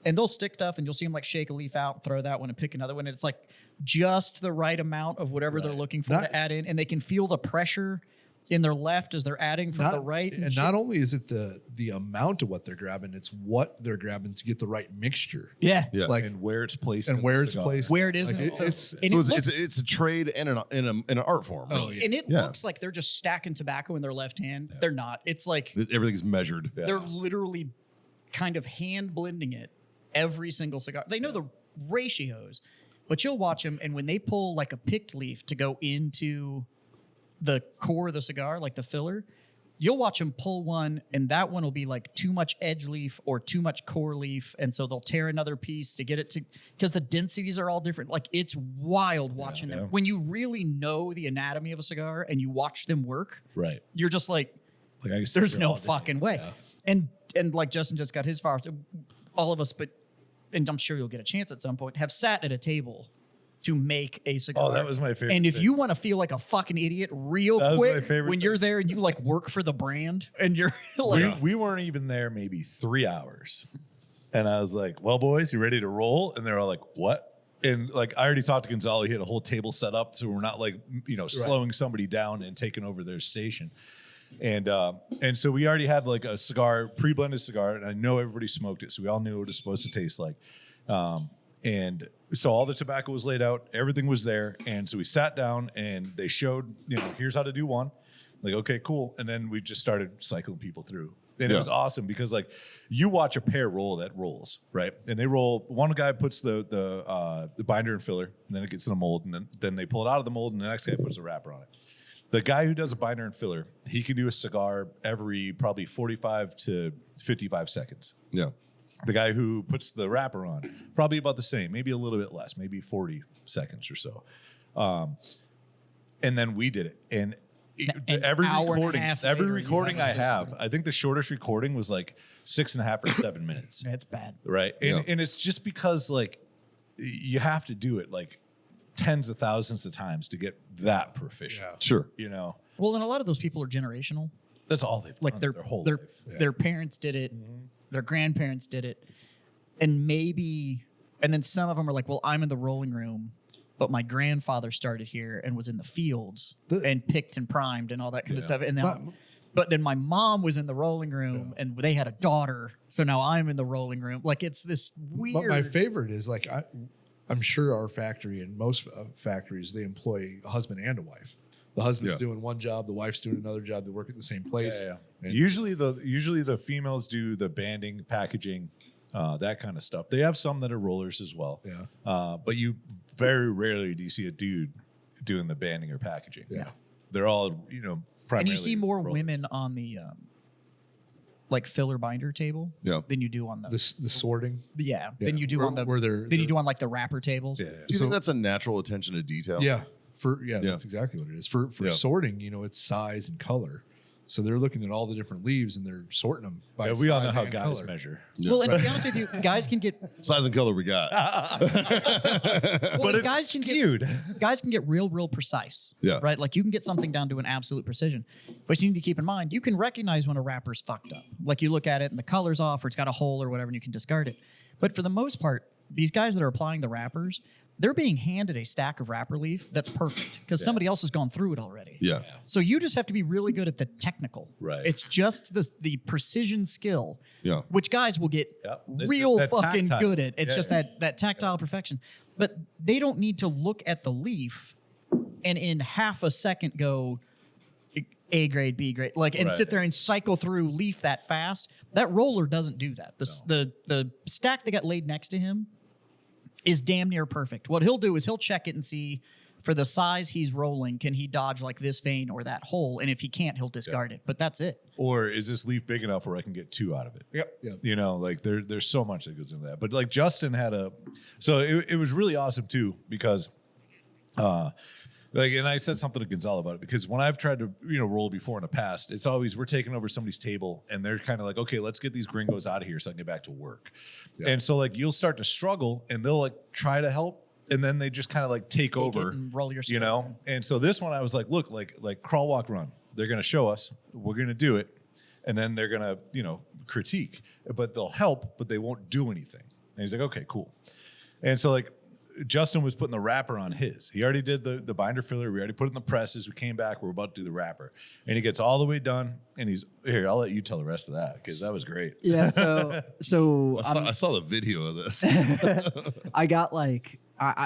And they'll stick stuff, and you'll see them like shake a leaf out, throw that one, and pick another one. And it's like just the right amount of whatever they're looking for to add in, and they can feel the pressure in their left as they're adding from the right. And not only is it the amount of what they're grabbing, it's what they're grabbing to get the right mixture. Yeah. Like, and where it's placed, and where it's placed, where it is. Like, it's a trade and an art form. Really. Oh, yeah. And it looks like they're just stacking tobacco in their left hand. Yeah. They're not. It's like everything's measured. Yeah. They're literally kind of hand blending it every single cigar. They know the ratios, but you'll watch them, and when they pull like a picked leaf to go into the core of the cigar, like the filler, you'll watch them pull one, and that one will be like too much edge leaf or too much core leaf, and so they'll tear another piece to get it to, because the densities are all different. Like, it's wild watching them. When you really know the anatomy of a cigar and you watch them work, right, you're just like there's no fucking way. Yeah. And like Justin just got his fire. All of us, and I'm sure you'll get a chance at some point, have sat at a table to make a cigar. Oh, that was my favorite. And if you want to feel like a fucking idiot real quick, when you're there and you like work for the brand and you're like, we weren't even there maybe 3 hours. And I was like, well, boys, you ready to roll? And they're all like, what? And like, I already talked to Gonzalo. He had a whole table set up. So we're not like, slowing somebody down and taking over their station. And so we already had like a cigar, pre-blended cigar, and I know everybody smoked it, so we all knew what it was supposed to taste like. And so all the tobacco was laid out, everything was there, and so we sat down and they showed, here's how to do one. Like, okay, cool. And then we just started cycling people through. And it was awesome because like you watch a pair roll that rolls, right? And they roll, one guy puts the binder and filler, and then it gets in a mold, and then they pull it out of the mold, and the next guy puts a wrapper on it. The guy who does a binder and filler, he can do a cigar every probably 45 to 55 seconds. Yeah. The guy who puts the wrapper on, probably about the same, maybe a little bit less, maybe 40 seconds or so. And then we did it. And every recording I have, I think the shortest recording was like 6.5 or 7 minutes. That's bad. Right. And it's just because like you have to do it like tens of thousands of times to get that proficient. Yeah. Sure. Well, and a lot of those people are generational. That's all they've like done their whole life. Their parents did it, their grandparents did it, and then some of them are like, well, I'm in the rolling room, but my grandfather started here and was in the fields and picked and primed and all that kind of stuff. And then, but then my mom was in the rolling room and they had a daughter, so now I'm in the rolling room. Like, it's this weird. But my favorite is like I'm sure our factory and most factories, they employ a husband and a wife. The husband's doing one job, the wife's doing another job. They work at the same place. Yeah. Usually the females do the banding, packaging, that kind of stuff. They have some that are rollers as well. Yeah. But you very rarely do you see a dude doing the banding or packaging. Yeah. They're all, primarily. And you see more rollers. women on the like filler binder table than you do on the sorting. Than you do on the than you do on like the wrapper tables. Do you think that's a natural attention to detail? Yeah. That's exactly what it is. For sorting, it's size and color. So they're looking at all the different leaves and they're sorting them by we all know size how and guys color. measure. Well, and to be honest with you, guys can get Size and color we got. But guys can get real precise. Yeah. Right? Like, you can get something down to an absolute precision. But you need to keep in mind, you can recognize when a wrapper's fucked up. Like, you look at it and the color's off or it's got a hole or whatever and you can discard it. But for the most part, these guys that are applying the wrappers, they're being handed a stack of wrapper leaf that's perfect because somebody else has gone through it already. Yeah. So you just have to be really good at the technical. Right. It's just the precision skill, Yeah. which guys will get real fucking good at. It's just that tactile perfection. But they don't need to look at the leaf and in half a second go A grade, B grade, and sit there and cycle through leaf that fast. That roller doesn't do that. The stack that got laid next to him is damn near perfect. What he'll do is he'll check it and see for the size he's rolling, can he dodge like this vein or that hole? And if he can't, he'll discard it. But that's it. Or is this leaf big enough where I can get 2 out of it? Yep. Like there's so much that goes into that. But like Justin had so it was really awesome too because and I said something to Gonzalo about it because when I've tried to, roll before in the past, it's always we're taking over somebody's table and they're kind of like, okay, let's get these gringos out of here so I can get back to work. Yeah. And so like you'll start to struggle and they'll like try to help and then they just kind of like take over, and roll your And so this one I was like, look, like crawl, walk, run. They're going to show us, we're going to do it. And then they're going to, critique, but they'll help, but they won't do anything. And he's like, okay, cool. And so like, Justin was putting the wrapper on his. He already did the binder filler. We already put it in the presses. We came back. We're about to do the wrapper. And he gets all the way done. And he's, here, I'll let you tell the rest of that because that was great. Yeah. So I saw the video of this. I got like,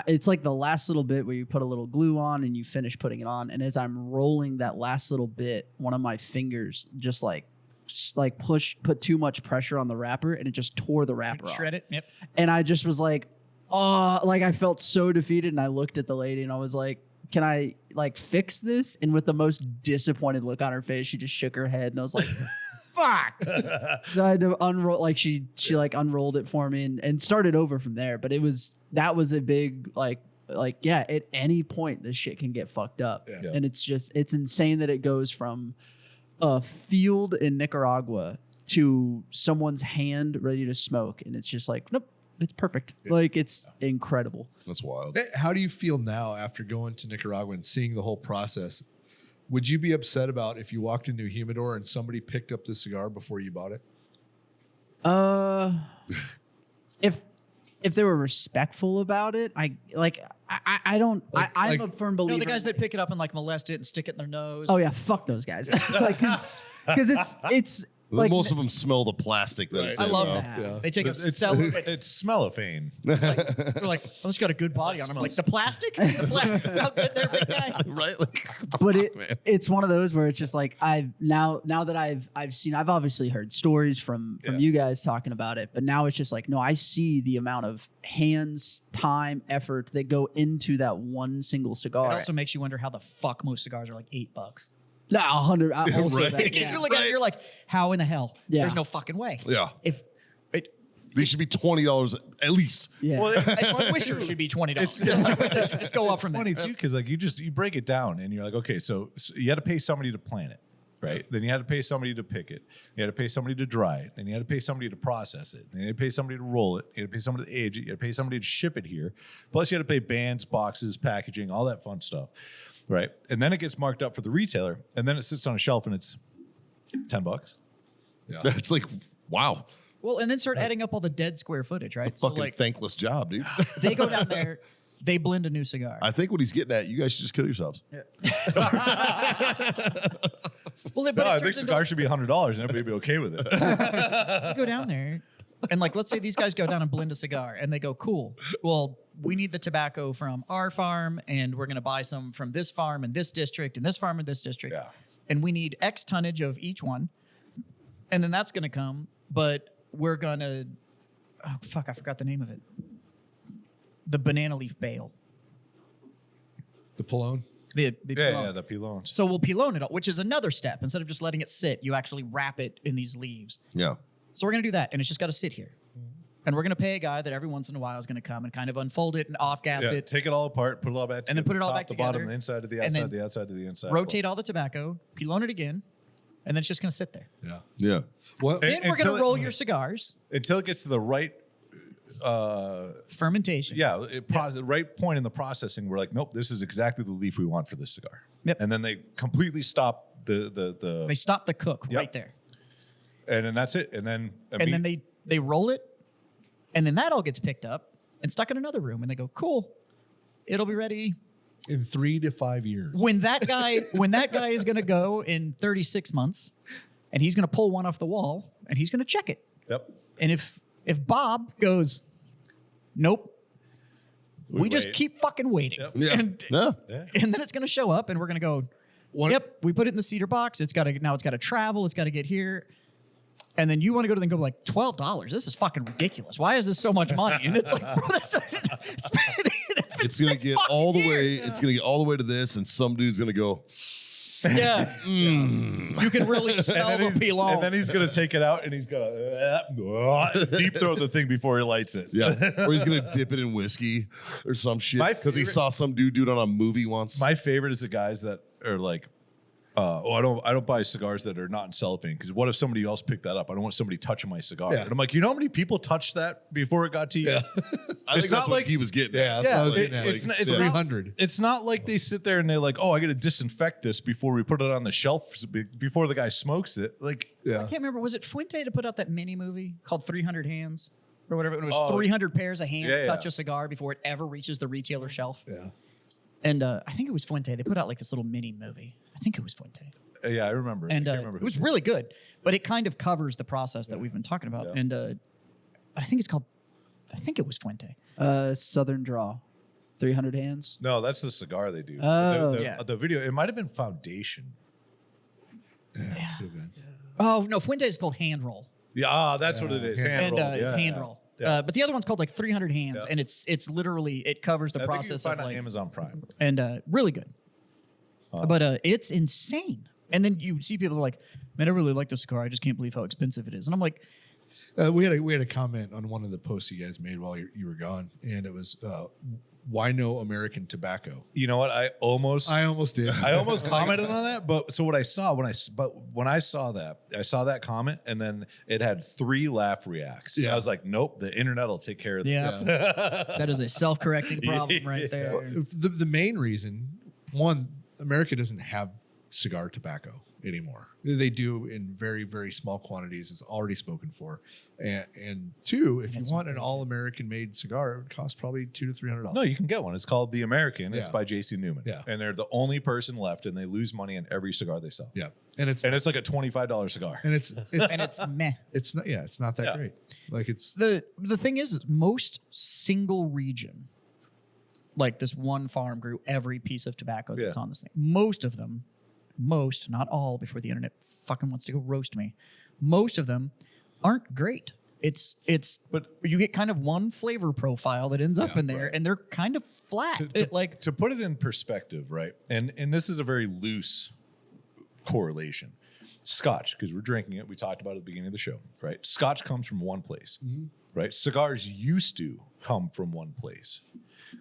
it's like the last little bit where you put a little glue on and you finish putting it on. And as I'm rolling that last little bit, one of my fingers just put too much pressure on the wrapper and it just tore the wrapper off. Shred it. Yep. And I just was like, oh, like I felt so defeated and I looked at the lady and I was like, can I like fix this? And with the most disappointed look on her face, she just shook her head, and I was like, fuck. So I had to unroll, like she like unrolled it for me and started over from there. But that was a big like yeah, at any point this shit can get fucked up. Yeah. And it's insane that it goes from a field in Nicaragua to someone's hand ready to smoke, and it's just like, nope, it's perfect. Like, it's incredible. That's wild. Hey, how do you feel now after going to Nicaragua and seeing the whole process? Would you be upset about if you walked into a humidor and somebody picked up the cigar before you bought it? If they were respectful about it, I'm a firm believer. You know, the guys that pick it up and like molest it and stick it in their nose. Oh yeah, fuck those guys. Like, because it's like Most of them smell the plastic that it's I in. love though. that. Yeah. They take a It's cellophane. They're like, oh, it's got a good body on it. I'm like, the plastic? The plastic? How good there, big guy? Right? Like, but man. it's one of those where it's just like now that I've obviously heard stories from you guys talking about it, but now it's just like, no, I see the amount of hands, time, effort that go into that one single cigar. It also makes you wonder how the fuck most cigars are like $8. No, 100. Also Right. that, Because yeah. you look at it, you're like, how in the hell? Yeah. There's no fucking way. Yeah. If it, These should be $20 at least. Yeah. a Swisher should be $20. Like, it should just go up from there. Funny too, because like you break it down and you're like, okay, so you had to pay somebody to plant it, right? Then you had to pay somebody to pick it. You had to pay somebody to dry it. Then you had to pay somebody to process it. Then you had to pay somebody to roll it. You had to pay somebody to age it. You had to pay somebody to ship it here. Plus you had to pay bands, boxes, packaging, all that fun stuff, right? And then it gets marked up for the retailer, and then it sits on a shelf and it's $10. Yeah. That's like, wow. Well, and then start adding up all the dead square footage, right? Fucking thankless job, dude. They go down there, they blend a new cigar. I think what he's getting at, you guys should just kill yourselves. Well, No, I think cigar should be $100 and everybody be okay with it. you go down there, and like, let's say these guys go down and blend a cigar, and they go, cool. Well, we need the tobacco from our farm, and we're going to buy some from this farm in this district, and this farm in this district. Yeah. And we need X tonnage of each one, and then that's going to come. But we're going to, oh, fuck, I forgot the name of it. The banana leaf bale. The Polone? The pilon. Yeah, the pilons. So we'll pilon it, which is another step. Instead of just letting it sit, you actually wrap it in these leaves. Yeah. So we're going to do that, and it's just got to sit here. And we're going to pay a guy that every once in a while is going to come and kind of unfold it and off-gas Yeah, it, take it all apart, put it all back together. And then put it all top back to bottom, together, the inside to the and outside, then the outside to the inside. rotate all the tobacco, pilon it again, and then it's just going to sit there. Yeah. Yeah. What? Hey, Then we're until going to roll your cigars, Until it gets to the right fermentation. the right point in the processing, we're like, nope, this is exactly the leaf we want for this cigar. Yep. And then they completely stop the They stop the cook Yep. right there. and then that's it. And then And then they roll it, and then that all gets picked up and stuck in another room, and they go, cool, it'll be ready. In 3 to 5 years. When that guy is going to go in 36 months, and he's going to pull one off the wall, and he's going to check it. Yep. And if Bob goes, nope, we just wait. keep fucking waiting. Yep. Yeah. And, Yeah. and then it's going to show up, and we're going to go, yep, we put it in the cedar box. It's got to travel. It's got to get here. And then you want to go to them and go like, $12. This is fucking ridiculous. Why is this so much money? And it's like, bro, It's gonna get all the way. It's gonna get all the way to this, and some dude's gonna go. Yeah. You can really smell the pilon. And then he's gonna take it out and he's gonna deep throat the thing before he lights it. Yeah, or he's gonna dip it in whiskey or some shit My because he favorite- saw some dude do it on a movie once. My favorite is the guys that are like, I don't buy cigars that are not in cellophane because what if somebody else picked that up? I don't want somebody touching my cigar. Yeah. And I'm like, you know how many people touched that before it got to you? I It's think not that's what like- he was getting. Yeah, at. that's what I was it- getting at. it's not- it's 300. It's not like they sit there and they're like, oh, I got to disinfect this before we put it on the shelf before the guy smokes it. Like, I Yeah. can't remember. Was it Fuente to put out that mini movie called 300 Hands or whatever? It was Oh. 300 pairs of hands Yeah, touch yeah. a cigar before it ever reaches the retailer shelf. Yeah. And I think it was Fuente. They put out like this little mini movie. I think it was Fuente. yeah, I remember. And I can't remember it was who- really good, but it kind of covers the process that we've been talking about. Yeah. And I think it was Fuente. Southern Draw, 300 hands. No, that's the cigar they do. Oh. Yeah. The video, it might have been Foundation. Yeah. Could've been. Oh, no, Fuente is called Hand Roll. Yeah, that's what it is. Hand Hand And roll. it's yeah, Hand yeah. Roll. Yeah. But the other one's called like 300 Hands, Yeah. and it's literally, it covers the I think you can process find of it on like, Amazon Prime. and really good. But it's insane. And then you see people like, man, I really like the cigar. I just can't believe how expensive it is. And I'm like, We had a comment on one of the posts you guys made while you were gone, and it was why no American tobacco? You know what? I almost did. I almost commented on that, but so what I saw when I saw that comment, and then it had 3 laugh reacts. Yeah. I was like, nope, the internet will take care of this. that is a self-correcting problem right there. The main reason, one, America doesn't have cigar tobacco anymore. They do in very, very small quantities. It's already spoken for. And 2, if you want an all-American made cigar, it would cost probably $200 to $300. No, you can get one. It's called The American. It's Yeah. by J.C. Newman. Yeah. And they're the only person left, and they lose money on every cigar they sell. Yeah, and it's like a $25 cigar. and it's And it's meh. it's not it's not that Yeah. great. Like it's The thing is most single region, like this one farm grew every piece of tobacco that's Yeah. on this thing. Most of them, not all, before the internet fucking wants to go roast me, most of them aren't great. But you get kind of one flavor profile that ends up in there, and they're kind of flat. To put it in perspective, right? And this is a very loose correlation. Scotch, because we're drinking it, we talked about it at the beginning of the show, right? Scotch comes from one place, right? Cigars used to come from one place.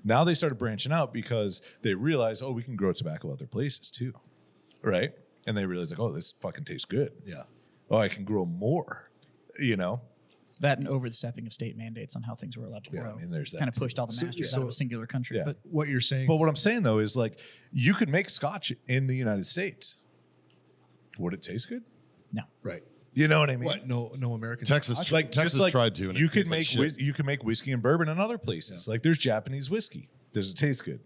Now they started branching out because they realized, we can grow tobacco other places too, right? And they realized, like, this fucking tastes good. yeah. I can grow more, that and overstepping of state mandates on how things were allowed to Yeah, grow. I mean, there's that kind of too. pushed all the masters out of a singular country. Yeah. But What you're saying, But what I'm saying though is like you could make Scotch in the United States. Would it taste good? no. right? You know what I mean? What? No American Texas, Scotch? Like Texas just like tried to. And you it could tastes make like shit. you can make whiskey and bourbon in other places. Like there's Japanese whiskey. Does it taste good?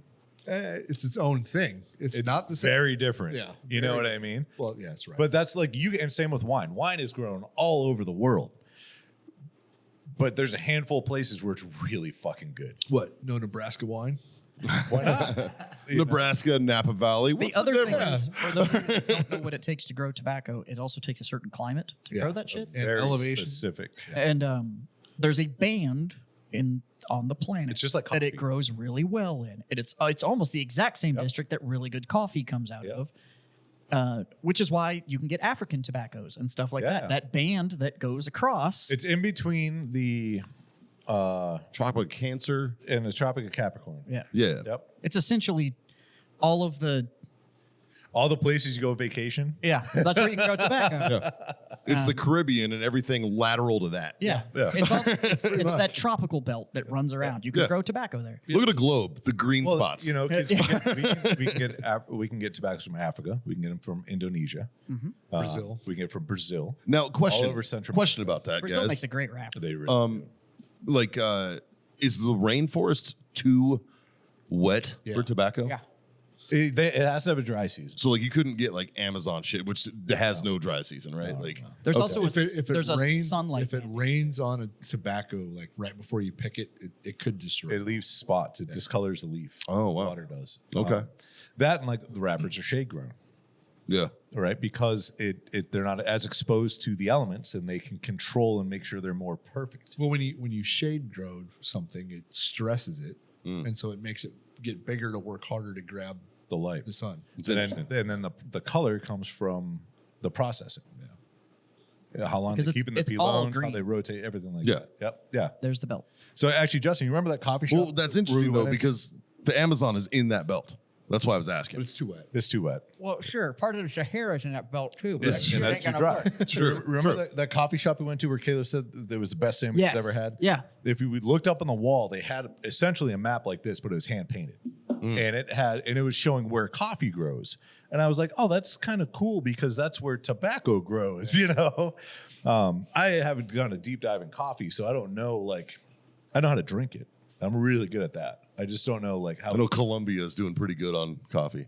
It's its own thing. It's not the same. Very different. Yeah, You know very what I mean? Well, yeah, that's right. But that's like and same with wine. Wine is grown all over the world. But there's a handful of places where it's really fucking good. what? No Nebraska wine? Why not? Nebraska, Napa Valley. The What's other thing difference? is, for those who don't know what it takes to grow tobacco, it also takes a certain climate to grow that shit. And Very elevation. specific. And there's a band on the planet It's just like that it coffee. grows really well in. And it's almost the exact same district that really good coffee comes out of. Which is why you can get African tobaccos and stuff like Yeah. that. That band that goes across. It's in between the Tropic cancer. and the Tropic of Capricorn. Yeah. Yeah. Yep. It's essentially all of the. All the places you go vacation. Yeah. That's where you can grow tobacco. It's the Caribbean and everything lateral to that. Yeah. Yeah. It's that tropical belt that runs around. You can Yeah. grow tobacco there. Look at a globe, the green spots. You know, 'cause we can get tobaccos from Africa. We can get them from Indonesia. Brazil. We can get it from Brazil. Now, question. All over Central question about that, Brazil guys. makes a great wrap. They really Like, is the rainforest too wet for tobacco? Yeah. it has to have a dry season. So, like, you couldn't get like Amazon shit, which has no dry season, right? Like, There's okay. also there's a sunlight. if it mandate. rains on a tobacco like right before you pick it, it could destroy. It leaves spots. It discolors the leaf. Oh, wow. Water does. Okay. That and like the wrappers are shade grown. yeah. Right, because they're not as exposed to the elements, and they can control and make sure they're more perfect. Well, when you shade grow something, it stresses it, and so it makes it get bigger to work harder to grab The light, the sun. and then the color comes from the processing. Yeah, how long Because they're it's- keeping the it's all pelones, how green. they rotate, everything like Yeah. that. Yep, yeah. There's the belt. So actually, Justin, you remember that coffee shop? Well, that's where we interesting though went in? because the Amazon is in that belt. That's why I was asking. But it's too wet. it's too wet. Well, sure. Part of the Sahara's in that belt too. Yeah, and that's too dry. True. Remember that coffee shop we went to where Caleb said that was the best sandwich Yes. he's ever had? Yeah. If we looked up on the wall, they had essentially a map like this, but it was hand painted, and it was showing where coffee grows. And I was like, oh, that's kind of cool because that's where tobacco grows. You know, I haven't done a deep dive in coffee, so I don't know. Like, I know how to drink it. I'm really good at that. I just don't know like how. I know Colombia is doing pretty good on coffee,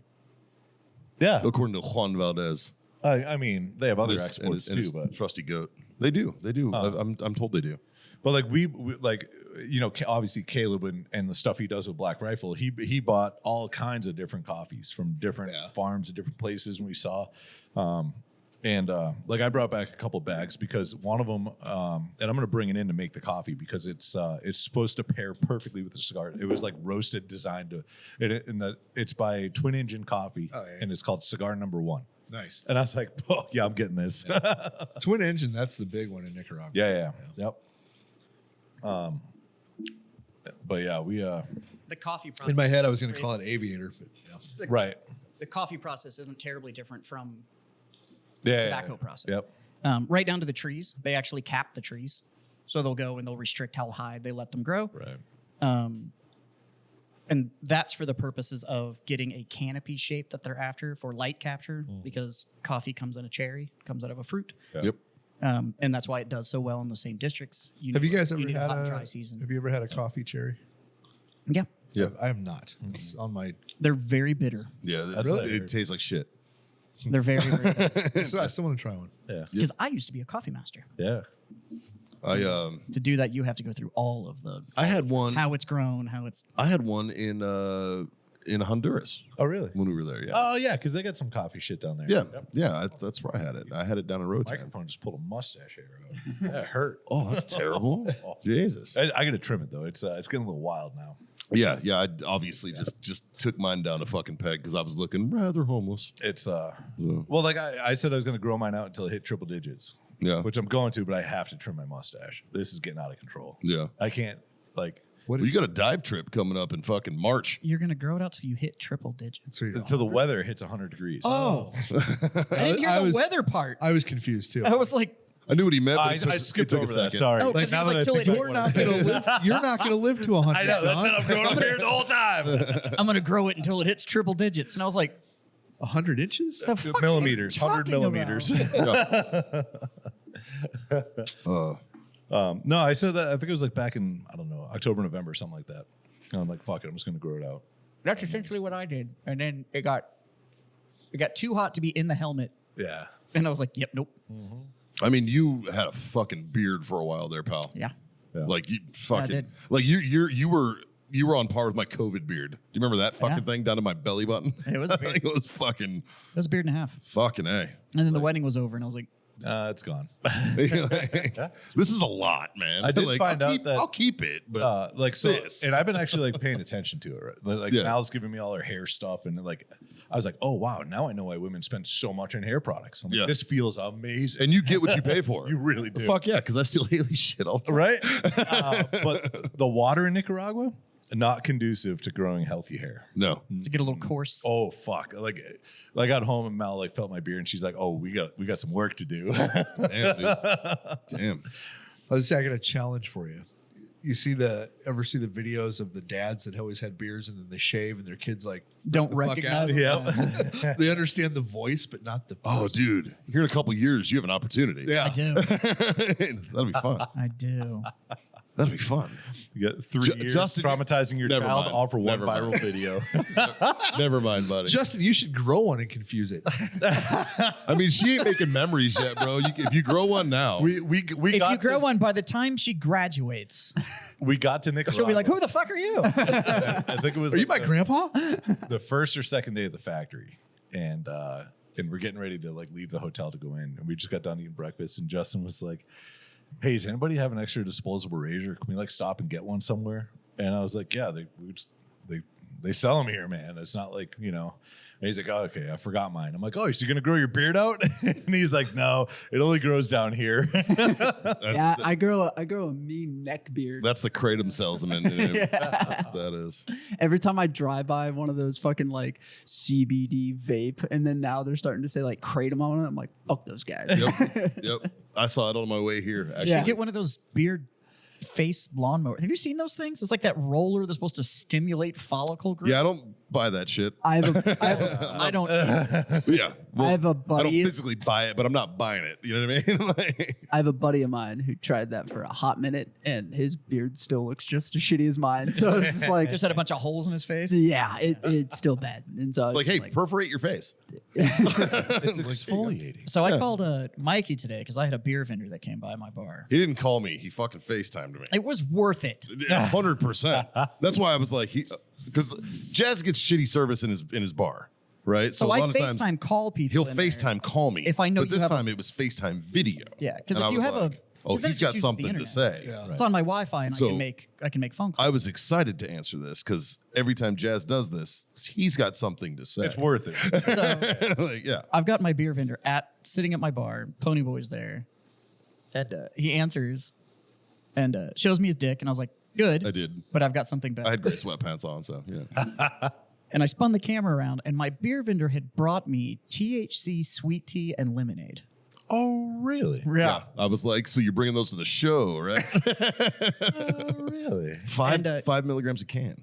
Yeah, according to Juan Valdez. I mean, they have other And his- exports and his too, but trusty goat. They do. I'm told they do. But like we like, you know, obviously Caleb and the stuff he does with Black Rifle, he bought all kinds of different coffees from different farms and different places. And we saw, And like I brought back a couple bags because one of them, and I'm going to bring it in to make the coffee because it's supposed to pair perfectly with the cigar. It was like roasted, designed to, it's by Twin Engine Coffee, and it's called Cigar Number 1. Nice. And I was like, oh, yeah, I'm getting this. Twin Engine, that's the big one in Nicaragua. Yeah. Yep. But yeah, we The coffee process. In my head, I was going to call it Aviator, but yeah. right. The coffee process isn't terribly different from Yeah. tobacco process. Yep. Right down to the trees. They actually cap the trees. So they'll go and they'll restrict how high they let them grow. Right. And that's for the purposes of getting a canopy shape that they're after for light capture because coffee comes in a cherry, comes out of a fruit. Yep. And that's why it does so well in the same districts. Have you guys ever need had hot and a dry season? Have you ever had a coffee cherry? Yeah. Yeah. I have not. It's on my. They're very bitter. Yeah, That's what I it heard. tastes like shit. They're very, very bitter. So I still want to try one. Yeah. Because I used to be a coffee master. Yeah. To do that, you have to go through all of the I had one. how it's grown, how it's. I had one in Honduras Oh, really? when we were there. Yeah. Oh, yeah, because they got some coffee shit down there. Yeah, Yep. yeah, that's where I had it. I had it down in Rotan. Microphone just pulled a mustache hair out. That hurt. Oh, that's terrible. Jesus. I got to trim it though. It's getting a little wild now. Yeah, I obviously just took mine down a fucking peg because I was looking rather homeless. It's So, well, like I said, I was going to grow mine out until it hit triple digits, yeah, which I'm going to, but I have to trim my mustache. This is getting out of control. yeah. I can't like Well, you got a dive trip coming up in fucking March. You're going to grow it out till you hit triple digits. So until the weather hits 100 degrees. Oh. I didn't hear I the was- weather part. I was confused too. I was like, I knew what he meant, but I skipped over that. Sorry. oh, Like, because now he was that I like, till think it, You're not gonna live. You're not gonna live to 100. I know. That's Don. it. I'm growing a beard the whole time. I'm going to grow it until it hits triple digits. And I was like, 100 inches. the fuck Millimeters, are you 100 talking millimeters. Uh, No, I said that. I think it was like back in October, November, something like that. And I'm like, fuck it, I'm just gonna grow it out. That's essentially what I did. And then it got too hot to be in the helmet. Yeah. And I was like, yep, nope. I mean, you had a fucking beard for a while there, pal. Yeah. Yeah. Like you fucking did. like you were on par with my COVID beard. Do you remember that fucking Yeah. thing down to my belly button? It was a beard. Like, it was fucking It was a beard and a half. fucking A. And then the wedding was over. And I was like, It's gone. This is a lot, man. I did like, find out that- I'll keep it, but this. and I've been actually like paying attention to it. Right? Like Yeah. Mal's giving me all her hair stuff, and like I was like, oh wow, now I know why women spend so much on hair products. I'm like, Yeah. this feels amazing. and you get what you pay for. You really do. Fuck yeah, because I steal Haley shit all the time. Right? But the water in Nicaragua, not conducive to growing healthy hair. No. to get a little coarse. Oh fuck! Like I got home and Mal like felt my beard, and she's like, "Oh, we got some work to do." Damn, dude. Damn. I was got a challenge for you. You ever see the videos of the dads that always had beards and then they shave and their kids like Don't the fuck recognize out? them. Yeah. They understand the voice but not the Oh, person. dude. Here in a couple years, you have an opportunity. Yeah. I do. That'll be fun. I do. That'll be fun. You got 3 years Justin, traumatizing your never child, mind. all for one Never viral mind. video. Never mind, buddy. Justin, you should grow one and confuse it. I mean, she ain't making memories yet, bro. If you grow one now, we If got you grow to, one by the time she graduates, we got to Nicaragua. she'll be like, who the fuck are you? I think it was. Are you like my grandpa? the first or second day of the factory, and we're getting ready to like leave the hotel to go in, and we just got done eating breakfast, and Justin was like, "Hey, does anybody have an extra disposable razor? Can we like stop and get one somewhere?" And I was like, "Yeah, they sell them here, man. It's not like, you know." And he's like, "Oh, okay, I forgot mine." I'm like, "Oh, so you're gonna grow your beard out?" And he's like, "No, it only grows down here." Yeah, I grow a mean neck beard. that's the kratom salesman. Dude. That's what that is. Every time I drive by one of those fucking like CBD vape, and then now they're starting to say like kratom on it. I'm like, fuck those guys. Yep. I saw it on my way here. Actually. Yeah. Get one of those beard face lawnmower. Have you seen those things? It's like that roller that's supposed to stimulate follicle growth. Yeah, I don't buy that shit. I have I don't. Yeah. Well, I have a I don't buddy. physically buy it, but I'm not buying it. You know what I mean? Like, I have a buddy of mine who tried that for a hot minute, and his beard still looks just as shitty as mine. So it's just like, Just had a bunch of holes in his face. yeah, it's still bad. And so like, hey, like, perforate your face. It's exfoliating. So I called Mikey today because I had a beer vendor that came by my bar. He didn't call me. He fucking FaceTimed me. It was worth it. 100%. That's why I was like, because Jazz gets shitty service in his bar. right? So a I lot of times FaceTime call people. he'll in there. FaceTime call me. If I know but you this have a- time it was FaceTime video. Yeah, because And if I you was have like, oh, then he's it just got uses the something to internet. say. Yeah. It's on my Wi-Fi and So- I can make phone calls. I was excited to answer this because every time Jazz does this, he's got something to say. It's worth it. So Like, yeah. I've got my beer vendor sitting at my bar. Ponyboy's there, and he answers and shows me his dick, and I was like, "Good." I did. but I've got something better. I had gray sweatpants on, so yeah. And I spun the camera around, and my beer vendor had brought me THC sweet tea and lemonade. Oh, really? Yeah. I was like, so you're bringing those to the show, right? Oh, really? 5 milligrams a can.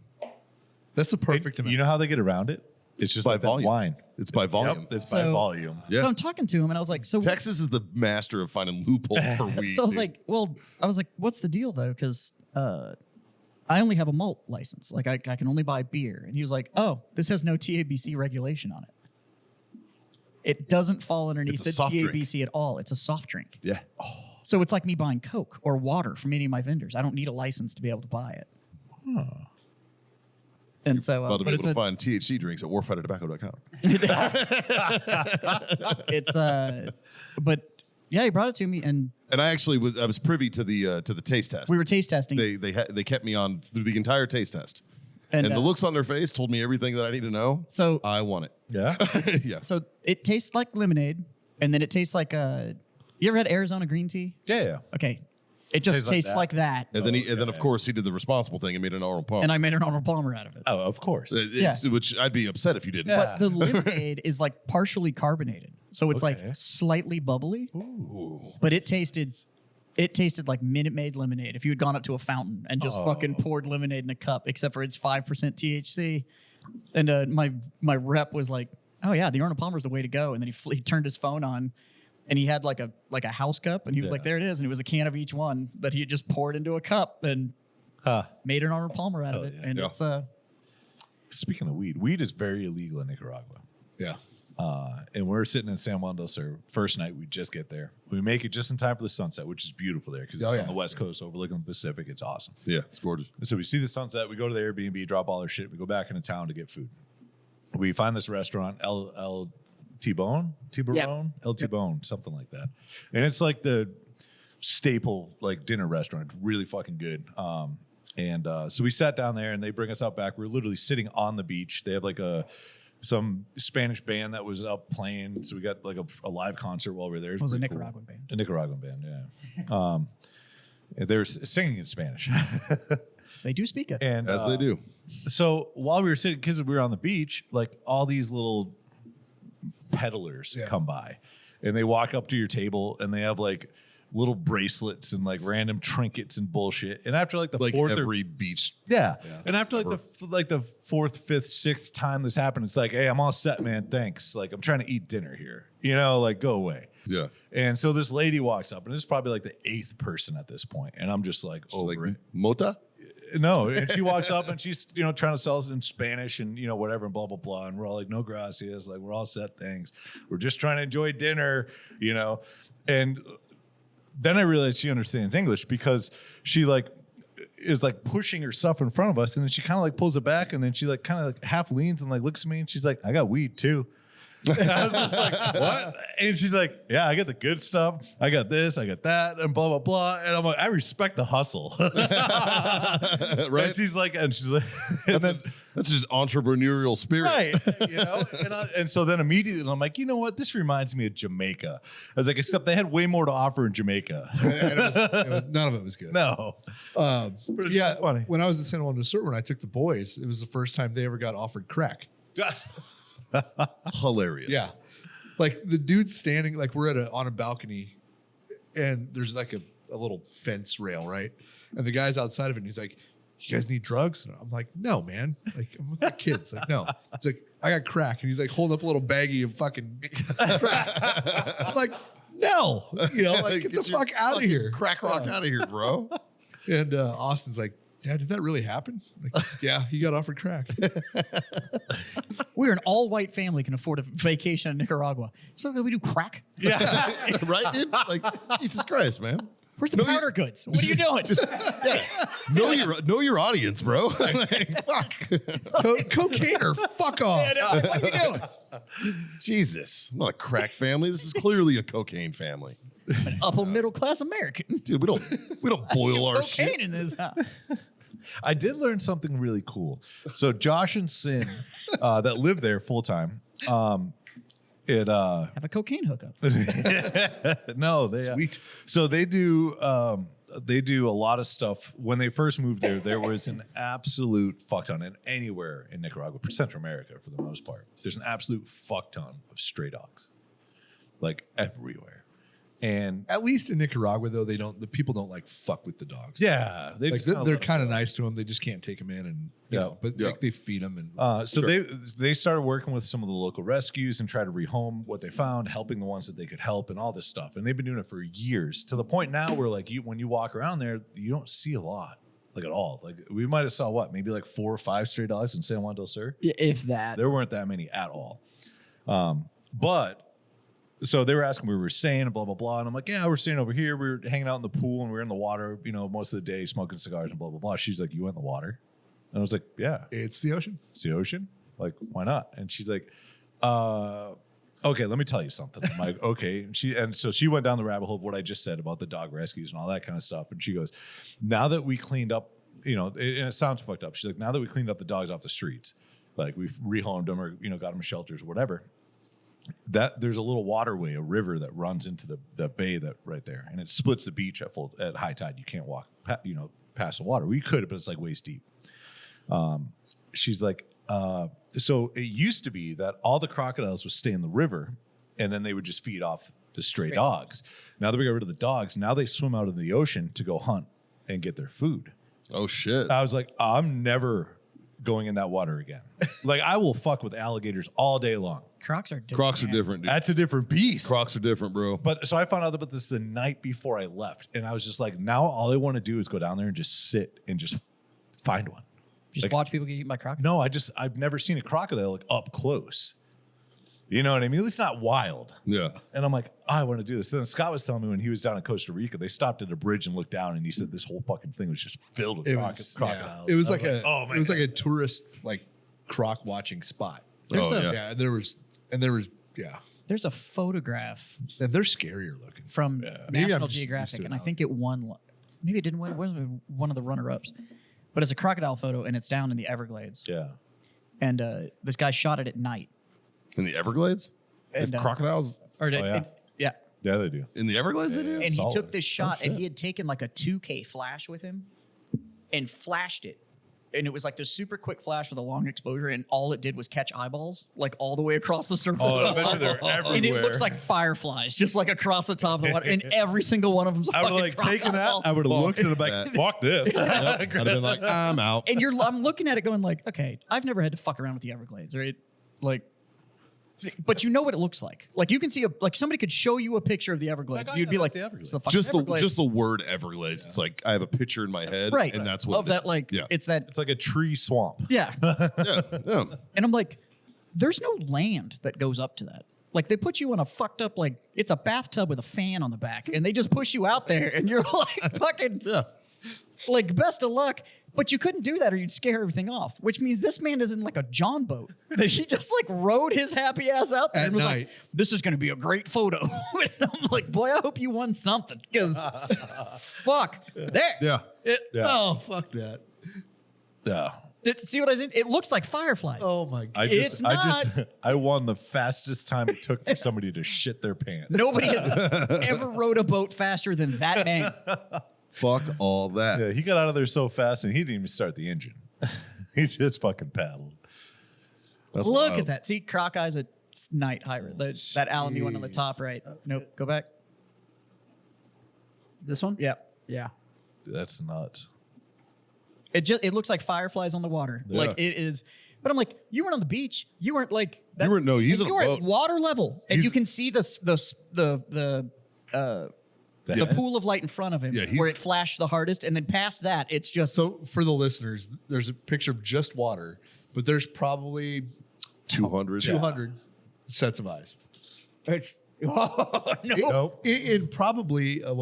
That's a perfect amount. You know how they get around it? It's just By like that volume. wine. It's by volume. Yep, it's by So- volume. Yeah. So I'm talking to him, and I was like, "So Texas is the master of finding loopholes for weed. So I was dude. like, I was like, what's the deal though? Because I only have a malt license. Like I can only buy beer. And he was like, oh, this has no TABC regulation on it. It doesn't fall underneath It's a the soft drink. TABC at all. It's a soft drink. yeah. So it's like me buying Coke or water from any of my vendors. I don't need a license to be able to buy it. And so, About to be but able it's to find THC drinks at warfightertobacco.com. but yeah, he brought it to me, and And I actually was privy to the taste test. we were taste testing. They kept me on through the entire taste test. and And the looks on their face told me everything that I need to know. so I want it. Yeah. Yeah. So it tastes like lemonade, and then it tastes like you ever had Arizona green tea? Yeah. Okay, it just tastes like that. And then of course he did the responsible thing and made an Arnold Palmer. And I made an Arnold Palmer out of it. Oh, of course. Which I'd be upset if you didn't. Yeah. But the lemonade is like partially carbonated, so it's Okay. like slightly bubbly. Ooh. But it tasted like Minute Maid lemonade. If you had gone up to a fountain and just fucking poured lemonade in a cup, except for it's 5% THC. And my rep was like, "Oh yeah, the Arnold Palmer's the way to go." And then he turned his phone on, and he had like a house cup, and he was like, "There it is," and it was a can of each one that he had just poured into a cup and made an Arnold Palmer out of it. yeah. And Yeah. it's Speaking of weed is very illegal in Nicaragua. Yeah. And we're sitting in San Juan del Sur. First night, we just get there. We make it just in time for the sunset, which is beautiful there because it's on the West Coast overlooking the Pacific. It's awesome. Yeah, it's gorgeous. And so we see the sunset. We go to the Airbnb, drop all our shit. We go back into town to get food. We find this restaurant, El T-Bone, El T-Bone, something like that. And it's like the staple like dinner restaurant. It's really fucking good. So we sat down there and they bring us out back. We're literally sitting on the beach. They have like some Spanish band that was up playing. So we got like a live concert while we were there. it was a pretty cool. Nicaraguan band. A Nicaraguan band, yeah. They were singing in Spanish. They do speak it. And As they do. So while we were sitting, because we were on the beach, like all these little peddlers come by and they walk up to your table and they have like little bracelets and like random trinkets and bullshit. And after like the fourth every beach. and after like the fourth, fifth, sixth time this happened, it's like, hey, I'm all set, man. Thanks. Like I'm trying to eat dinner here. You know, like go away. Yeah. And so this lady walks up, and this is probably like the 8th person at this point, and I'm just like over Like it. Mota? No, and she walks up and she's trying to sell us in Spanish and whatever and blah blah blah, and we're all like, no gracias, like we're all set, thanks. We're just trying to enjoy dinner, And then I realized she understands English because she like is like pushing her stuff in front of us, and then she kind of like pulls it back, and then she like kind of like half leans and like looks at me, and she's like, I got weed too. And I was just like, what? And she's like, yeah, I got the good stuff. I got this, I got that, and blah, blah, blah. And I'm like, I respect the hustle. Right? And she's like, and then, That's just entrepreneurial spirit. right. And so then immediately I'm like, you know what? This reminds me of Jamaica. I was like, except they had way more to offer in Jamaica. None of it was good. No. But it's Yeah, funny. when I was in San Juan del Sur, when I took the boys, it was the first time they ever got offered crack. Hilarious. Yeah, like the dude's standing, like we're on a balcony, and there's like a little fence rail, right? And the guy's outside of it, and he's like, "You guys need drugs?" And I'm like, "No, man. Like I'm with the kids." Like, no. It's like I got crack, and he's like holding up a little baggie of fucking crack. I'm like, no, like get the fuck out of here, Crack rock out of here, bro. And Austin's like, Dad, did that really happen? Like, yeah, he got offered crack. We're an all-white family can afford a vacation in Nicaragua. So that we do crack. Yeah. Right, dude? Like, Jesus Christ, man. Where's the powder goods? What are you doing? Know your audience, bro. Like, fuck. Cocaine or fuck off. What are you doing? Jesus, I'm not a crack family. This is clearly a cocaine family. An upper middle class American. Dude, we don't boil our Cocaine shit. in this house. I did learn something really cool. So Josh and Sin that live there full time. Have a cocaine hookup. No, they Sweet. So they do a lot of stuff. When they first moved there was an absolute fuck ton, and anywhere in Nicaragua, Central America for the most part, there's an absolute fuck ton of stray dogs, like everywhere. And At least in Nicaragua, though, the people don't like fuck with the dogs. yeah, they Like just they're kind of nice to them. They just can't take them in, and you Yeah. know, but Yeah. like they feed them and So they started working with some of the local rescues and try to rehome what they found, helping the ones that they could help, and all this stuff. And they've been doing it for years, to the point now where like when you walk around there, you don't see a lot, like at all. Like we might have saw maybe like 4 or 5 stray dogs in San Juan del Sur. If that. There weren't that many at all. But so they were asking where we were staying and blah, blah, blah. And I'm like, yeah, we're staying over here. We were hanging out in the pool and we were in the water, most of the day, smoking cigars and blah, blah, blah. She's like, you went in the water? And I was like, yeah, it's the ocean. it's the ocean. Like, why not? And she's like, okay, let me tell you something. I'm like, okay. And so she went down the rabbit hole of what I just said about the dog rescues and all that kind of stuff. And she goes, now that we cleaned up, and it sounds fucked up. She's like, now that we cleaned up the dogs off the streets, like we've rehomed them or, got them shelters or whatever, that there's a little waterway, a river that runs into the bay that right there, and it splits the beach at high tide. You can't walk, past the water. We could, but it's like waist deep. She's like, so it used to be that all the crocodiles would stay in the river, and then they would just feed off the stray dogs. Now that we got rid of the dogs, now they swim out in the ocean to go hunt and get their food. Oh shit. I was like, I'm never going in that water again. Like I will fuck with alligators all day long. Crocs are different. Crocs are man. different, dude. That's a different beast. Crocs are different, bro. But so I found out about this the night before I left, and I was just like, now all I want to do is go down there and just sit and just find one. Just Like- watch people get eaten by crocodiles. No, I've never seen a crocodile like up close. You know what I mean? At least not wild. Yeah. And I'm like, I want to do this. Then Scott was telling me when he was down in Costa Rica, they stopped at a bridge and looked down, and he said this whole fucking thing was just filled with crocodiles. It was I like oh it was like a tourist like croc watching spot. There's a- Yeah, there was There's a photograph and they're scarier looking. from Maybe I'm National just used Geographic, to it and I now. think it won. Maybe it didn't win. It was one of the runner-ups, but it's a crocodile photo, and it's down in the Everglades. Yeah. And this guy shot it at night. In the Everglades? And, Crocodiles Yeah. Yeah, they do. in the Everglades they do? And he Solid. took this shot, and shit. he had taken like a 2K flash with him, and flashed it. And it was like this super quick flash with a long exposure, and all it did was catch eyeballs, like all the way across the surface. Oh, I of the bet you they're water. And it everywhere. looks like fireflies, just like across the top of the water. And every single one of them's a I would fucking have like taken that. crocodile. I would have looked at it like, that. fuck this. Yep. I'd have been like, I'm out. And I'm looking at it going like, okay, I've never had to fuck around with the Everglades, right? Like, but you know what it looks like. Like you can see like somebody could show you a picture of the Everglades. Like, You'd be that's like, the Everglades. it's the fucking Everglades. Just the word Everglades. It's like I have a picture in my head, right. and that's what of it that is. like yeah. it's that It's like a tree swamp. yeah. yeah. And I'm like, there's no land that goes up to that. Like they put you in a fucked up like it's a bathtub with a fan on the back, and they just push you out there, and you're like fucking Yeah. like best of luck. But you couldn't do that, or you'd scare everything off. Which means this man is in like a John boat that he just like rode his happy ass out there At and was night. like, "This is going to be a great photo." And I'm like, "Boy, I hope you won something because fuck there." Yeah. Yeah. Oh, fuck that. Yeah. See what I did? It looks like fireflies. Oh my god. It's I won the fastest time it took for somebody to shit their pants. Nobody has ever rode a boat faster than that man. Fuck all that. Yeah, he got out of there so fast and he didn't even start the engine. He just fucking paddled. That's Look wild. at that. See, croc eyes at night higher. That Alamy one on the top right. Nope. Go back. This one? Yeah. Yeah. That's nuts. It looks like fireflies on the water. Yeah. Like it is. But I'm like, you weren't on the beach. You weren't like that. You weren't- no, he's like, on you a were boat. at water level, and He's- you can see the pool of light in front of him Yeah, he's- where it flashed the hardest, and then past that, it's just So for the listeners, there's a picture of just water, but there's probably 200. 200 sets of eyes. oh, no. Nope. In probably a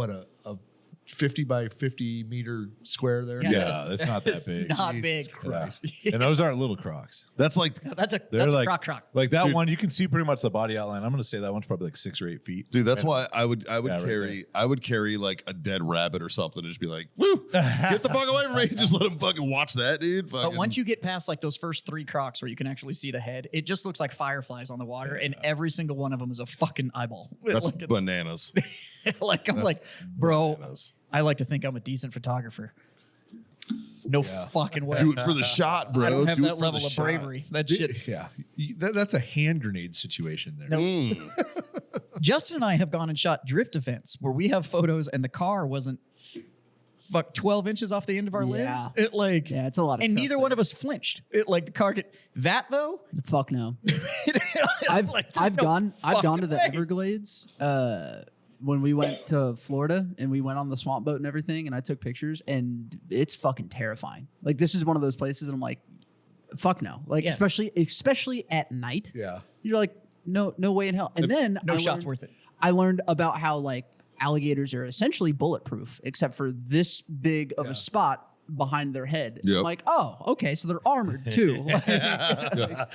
50 by 50 meter square there. Yeah, that's not that It's big. Not Jesus big. Christ. Yeah. And those aren't little Crocs. That's like, That's a They're like croc. Like that Dude. one, you can see pretty much the body outline. I'm gonna say that one's probably like 6 or 8 feet. dude, that's why I would right carry like a dead rabbit or something and just be like, woo, get the fuck away from me. Just let him fucking watch that, dude. But once you get past like those first 3 crocs where you can actually see the head, it just looks like fireflies on the water, and every single one of them is a fucking eyeball. that's like, bananas. like I'm That's like, bro, bananas. I like to think I'm a decent photographer. No fucking way. Do it for the shot, bro. I don't have Do it that for level the of shot. bravery. That shit. Yeah. That's a hand grenade situation there. No. Mm. Justin and I have gone and shot drift events where we have photos and the car wasn't 12 inches off the end of our Yeah. lens. It like Yeah, it's a lot of and trust neither one there. of us flinched. It like the car get that though. Fuck no. I've I've gone to the Everglades when we went to Florida and we went on the swamp boat and everything, and I took pictures, and it's fucking terrifying. Like, this is one of those places, and I'm like, fuck no. Like, Yeah. especially at night. Yeah. You're like, no way in hell. And then no I shot's learned- worth it. I learned about how like alligators are essentially bulletproof, except for this big of a spot behind their head. Yep. I'm like, oh, okay, so they're armored too. They're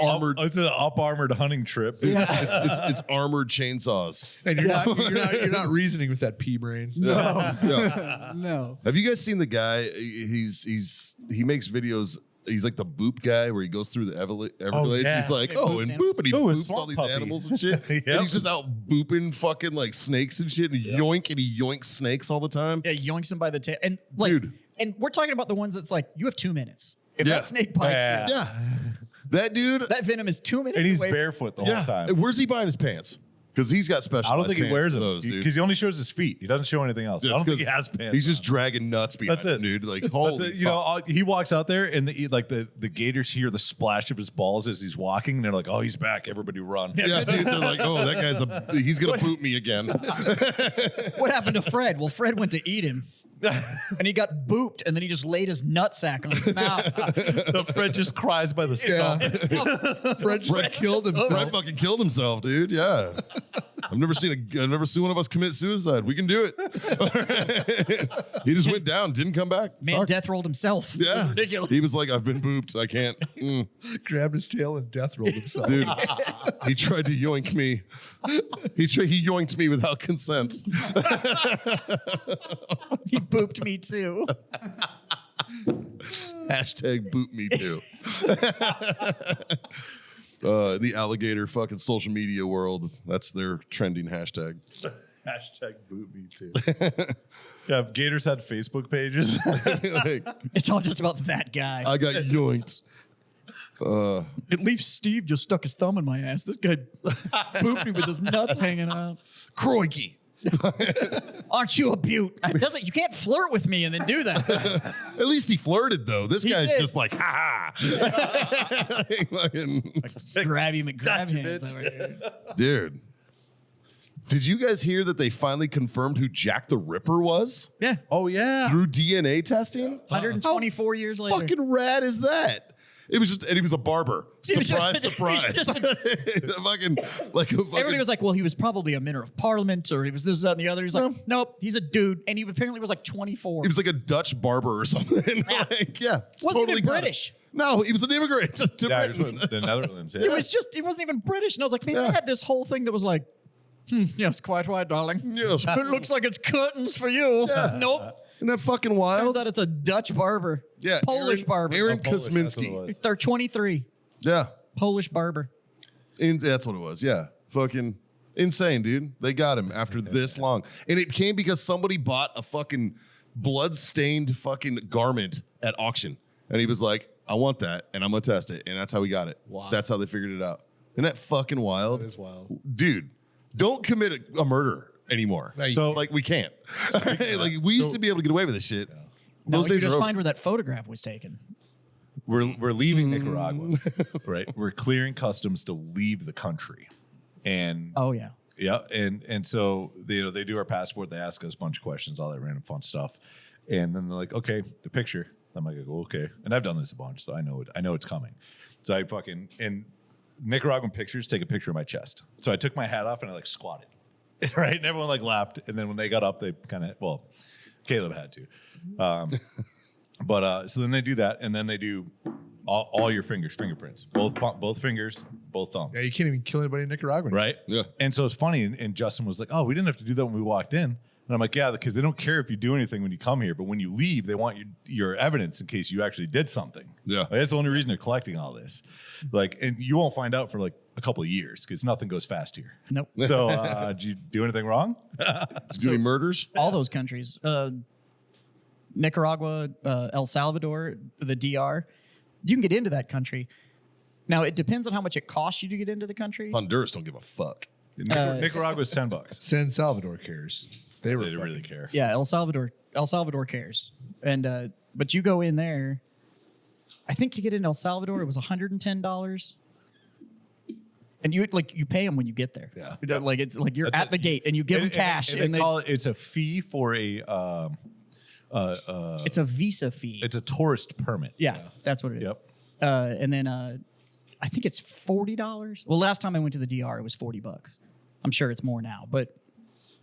armored. It's an up armored hunting trip. It's armored chainsaws. And you're not reasoning with that pea brain. Yeah. No. Have you guys seen the guy? He makes videos. He's like the boop guy where he goes through the Everglades. yeah. He's like, It oh, boops and boop, and he Oh, a boops swamp all these puppy. animals and shit. Yep. And he's just out booping fucking like snakes and shit, and yoink, and he yoinks snakes all the time. Yeah, yoinks him by the tail. And like, Dude. and we're talking about the ones that's like, you have 2 minutes. If Yeah. that snake bites Yeah. you, Yeah, that dude. that venom is 2 minutes And he's away. barefoot the Yeah, whole time. where's he buying his pants? Because he's got special. I don't think he wears them those, dude. because he only shows his feet. He doesn't show anything else. I don't think he has pants. He's just on. dragging nuts behind That's it. him, dude. Like, That's holy it. You know, he walks out there and the gators hear the splash of his balls as he's walking, and they're like, "Oh, he's back! Everybody run!" Yeah, dude. They're like, oh, that guy's he's gonna boot me again. What happened to Fred? Well, Fred went to eat him. And he got booped, and then he just laid his nutsack on his mouth. The Fred just cries by the stump. Fred killed himself. Fred fucking killed himself, dude. Yeah. I've never seen one of us commit suicide. We can do it. He just went down, didn't come back. Man, Fuck. death rolled himself. It was Yeah. ridiculous. He was like, I've been booped. I can't. Grabbed his tail and death rolled himself. Dude, he tried to yoink me. He yoinked me without consent. He booped me too. Hashtag boot me too. The alligator fucking social media world. That's their trending hashtag. Hashtag boot me too. Yeah, Gators had Facebook pages. Like, It's all just about that guy. I got yoinked. At least Steve just stuck his thumb in my ass. This guy booped me with his nuts hanging out. Crikey. Aren't you a beaut? You can't flirt with me and then do that. At least he flirted though. This He guy's did. just like, ha ha. Fucking- Grab him and grab Gotcha, hands bitch. over here. Dude. Did you guys hear that they finally confirmed who Jack the Ripper was Yeah. Oh yeah. through DNA testing? 124 years later. Fucking rad is that? It was just, and he was a barber. He was Surprise, just- surprise. he was just Everybody Everybody was like, well, he was probably a member of parliament or he was this, that, and the other. He's like, No. nope, he's a dude. And he apparently was like 24. he was like a Dutch barber or something. Yeah. Like, yeah. it's Wasn't even got it. British. No, he was an immigrant to Yeah, he was Britain. from the Netherlands. It was just, he wasn't even British. And I was like, man, Yeah. they had this whole thing that was like, yes, quite right, darling. Yes. It looks like it's curtains for you. Yeah. Nope. Isn't that fucking Turns wild? out it's a Dutch barber. Yeah. Polish barber. Aaron Polish, that's what it Kosminski. was. They're 23. Yeah. Polish barber. And that's what it was. Yeah. Fucking insane, dude. They got him after this long. And it came because somebody bought a fucking blood-stained fucking garment at auction. And he was like, I want that, and I'm going to test it. And that's how we got it. Wow. That's how they figured it out. Isn't that fucking wild? That is wild. Dude, don't commit a murder anymore. So- like, we can't. Like, we used to be able to get away with this shit. No, Those you days just are over. find where that photograph was taken. We're leaving Nicaragua, right? We're clearing customs to leave the country, and Oh, yeah. yeah, and so they do our passport. They ask us a bunch of questions, all that random fun stuff, and then they're like, okay, the picture. I'm like, oh, okay, and I've done this a bunch, so I know it. I know it's coming. So I fucking in Nicaraguan pictures take a picture of my chest. So I took my hat off and I like squatted. right? And everyone like laughed. And then when they got up, they kind of, well, Caleb had to. So then they do that, and then they do all your fingerprints, both fingers, both thumbs. Yeah, you can't even kill anybody in Nicaragua. Right? Yeah. And so it's funny, and Justin was like, oh, we didn't have to do that when we walked in. And I'm like, yeah, because they don't care if you do anything when you come here, but when you leave, they want your evidence in case you actually did something. Yeah. Like, that's the only reason they're collecting all this. Like, and you won't find out for like a couple of years because nothing goes fast here. Nope. So did you do anything wrong? Do any murders? All those countries, Nicaragua, El Salvador, the DR, you can get into that country. Now, it depends on how much it costs you to get into the country. Honduras don't give a fuck. Nicaragua's $10. San Salvador cares. They were They didn't fucking- really care. Yeah, El Salvador cares. And but you go in there, I think to get in El Salvador, it was $110. And you pay them when you get there. Yeah. Like it's like you're at the gate and you give them cash. And they call it, it's a fee for a it's a visa fee. it's a tourist permit. Yeah, that's what it is. Yep. And then I think it's $40. Well, last time I went to the DR, it was $40. I'm sure it's more now, but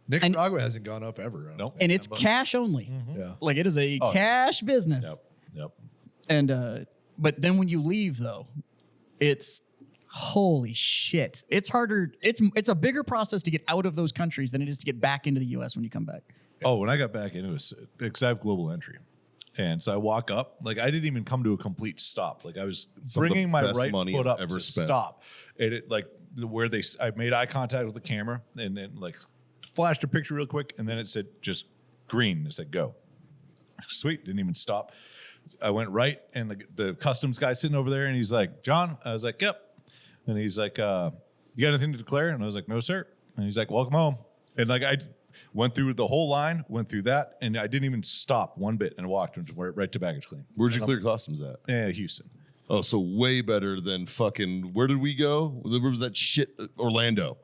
Nicaragua hasn't gone up ever. I don't Nope. think. and it's cash only. Yeah. Like it is a cash business. Yep. And but then when you leave though, it's holy shit. It's harder. It's a bigger process to get out of those countries than it is to get back into the US when you come back. Oh, when I got back in, it was because I have global entry. And so I walk up, like I didn't even come to a complete stop. Like I was Some of the bringing my best right money foot up ever to spent. stop. And it like where I made eye contact with the camera and then like flashed a picture real quick. And then it said just green. It said go. Sweet. Didn't even stop. I went right and the customs guy sitting over there and he's like, John? I was like, yep. And he's like, you got anything to declare? And I was like, no, sir. And he's like, welcome home. And like I went through the whole line, went through that, and I didn't even stop one bit and walked and went right to baggage claim. Where'd you clear customs at? Houston. Oh, so way better than fucking. Where did we go? Where was that shit? Orlando.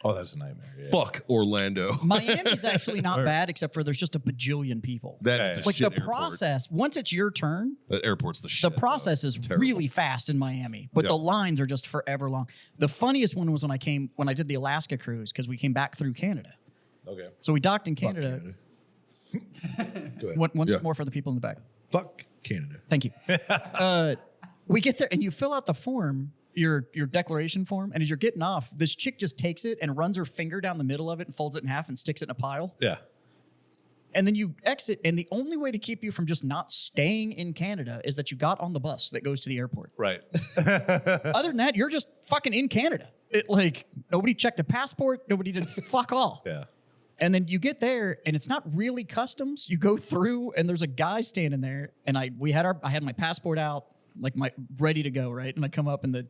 Oh, that's a nightmare. Yeah. Fuck Orlando. Miami's actually not bad, except for there's just a bajillion people. That's a Like shit the airport. process, once it's your turn, That airport's the shit. the process is Terrible. really fast in Miami, but Yeah. the lines are just forever long. The funniest one was when I did the Alaska cruise because we came back through Canada. Okay. So we docked in Fuck Canada. Go ahead. Once Yeah. more for the people in the back. Fuck Canada. Thank you. We get there and you fill out the form, your declaration form, and as you're getting off, this chick just takes it and runs her finger down the middle of it and folds it in half and sticks it in a pile. Yeah. And then you exit, and the only way to keep you from just not staying in Canada is that you got on the bus that goes to the airport. Right. Other than that, you're just fucking in Canada. Like, nobody checked a passport, nobody did fuck all. Yeah. And then you get there, and it's not really customs. You go through, and there's a guy standing there, and I had my passport out, like ready to go, right? And I come up, and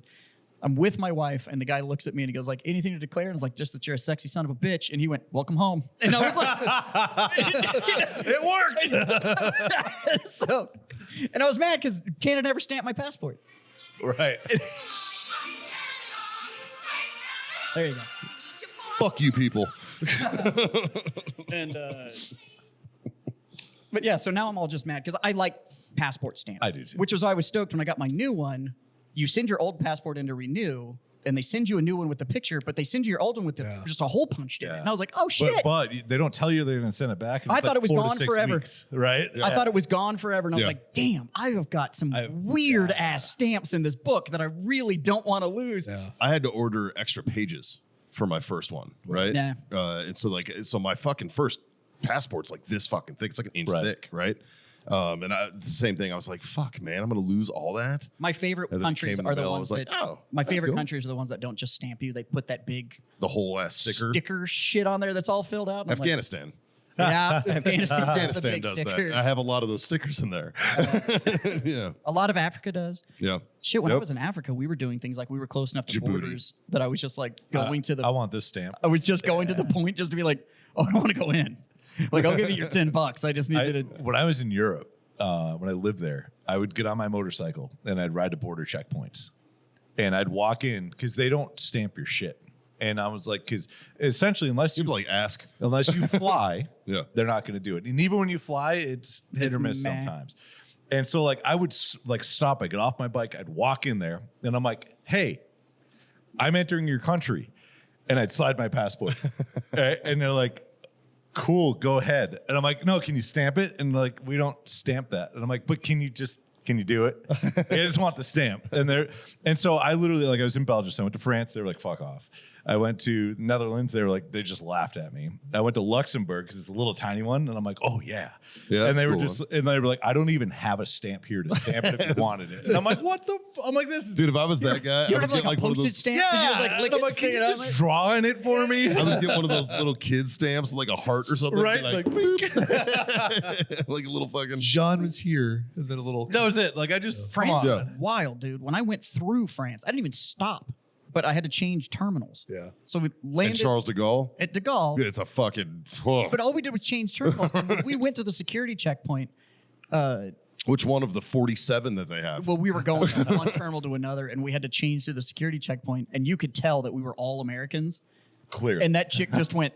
I'm with my wife, and the guy looks at me, and he goes like, "Anything to declare?" And I was like, "Just that you're a sexy son of a bitch." And he went, "Welcome home." And I was like, It worked. So, and I was mad because Canada never stamped my passport. Right. There you go. Fuck you, people. And but yeah, so now I'm all just mad because I like passport stamps. I do too. Which was why I was stoked when I got my new one. You send your old passport in to renew, and they send you a new one with the picture, but they send you your old one with just a hole punched in it. Yeah. And I was like, oh shit. But they don't tell you they're going to send it back. I thought it was 4 to gone 6 forever. weeks, right? I thought it was gone forever, and I was Yeah. like, damn, I have got some weird ass stamps in this book that I really don't want to lose. Yeah. I had to order extra pages for my first one, right? Yeah. And so my fucking first passport's like this fucking thick. It's like an inch Right. thick, right? The same thing. I was like, fuck, man, I'm gonna lose all that. My favorite And then it countries came in the are the mail. I ones was like, that. oh, my that's favorite cool. countries are the ones that don't just stamp you; they put that big The whole ass sticker. shit on there that's all filled out. And I'm like, Afghanistan. yeah, Afghanistan. has the Afghanistan big does stickers. that. I have a lot of those stickers in there. Yeah. A lot of Africa does. Yeah. Shit, when I Yep. was in Africa, we were doing things like we were close enough to Djibouti. borders that I was just like going to the. I want this stamp. I was just going to the point just to be like, oh, I don't want to go in. Like, I'll give you your $10. I just need you to. When I was in Europe, when I lived there, I would get on my motorcycle and I'd ride to border checkpoints. And I'd walk in because they don't stamp your shit. And I was like, because essentially, unless you ask. fly, Yeah. they're not going to do it. And even when you fly, it's hit It's or miss meh. sometimes. And so, like, I would stop. I get off my bike. I'd walk in there, and I'm like, "Hey, I'm entering your country." and I'd slide my passport. Right? And they're like, cool, go ahead. And I'm like, no, can you stamp it? And like, we don't stamp that. And I'm like, but can you do it? I just want the stamp. And so I literally, like, I was in Belgium. So I went to France. They were like, fuck off. I went to Netherlands. They were like, they just laughed at me. I went to Luxembourg because it's a little tiny one. And I'm like, oh yeah. Yeah, and they were cool just, and they were like, I don't even have a stamp here to stamp it if you wanted it. And I'm like, what the? I'm like, this is. Dude, if I was that guy, You I don't would have get like a like one of postage those. stamp? Yeah. And you just like lick I'm it, like, stick can it you on just it? draw in it for me? I would get one of those little kid stamps with like a heart or something. Right, Like, like, boop. Like a little fucking. John was here, and then a little. That was it. Like, I just, come France on. is wild, dude. When I went through France, I didn't even stop, but I had to change terminals. Yeah. So we And landed Charles de Gaulle. at De Gaulle, It's a fucking. Oh. but all we did was change terminals. And when we went to the security checkpoint. Which one of the 47 that they have? Well, we were going from one terminal to another, and we had to change through the security checkpoint, and you could tell that we were all Americans. Clear. And that chick just went,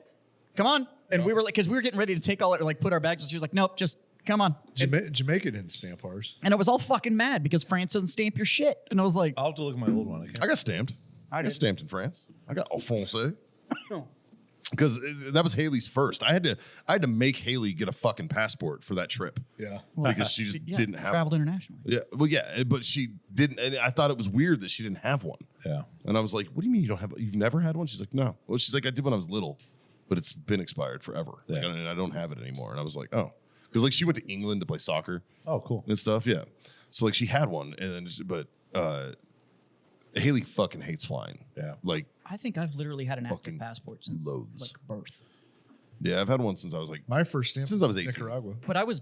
"Come on!" And we were like, because we were getting ready to take all it, like put our bags, and she was like, "Nope, just come on." Jamaica didn't stamp ours. And I was all fucking mad because France doesn't stamp your shit, and I was like, I'll have to look at my old one. I can't. I got stamped. I got stamped in France. I got Alphonse. Because that was Haley's first. I had to make Haley get a fucking passport for that trip. Yeah. Because she just didn't have traveled internationally. Yeah, well, yeah, but she didn't. And I thought it was weird that she didn't have one. Yeah. And I was like, "What do you mean you don't have? You've never had one?" She's like, "No." Well, she's like, "I did when I was little, but it's been expired forever. Like, Yeah. and I don't have it anymore." And I was like, "Oh," because like she went to England to play soccer Oh, cool. and stuff. Yeah, so like she had one, and then but Haley fucking hates flying. Yeah. Like, I think I've literally had an active Fucking passport since loads. like birth. yeah, I've had one since I was like, My first stamp Since I was 18. Nicaragua. But I was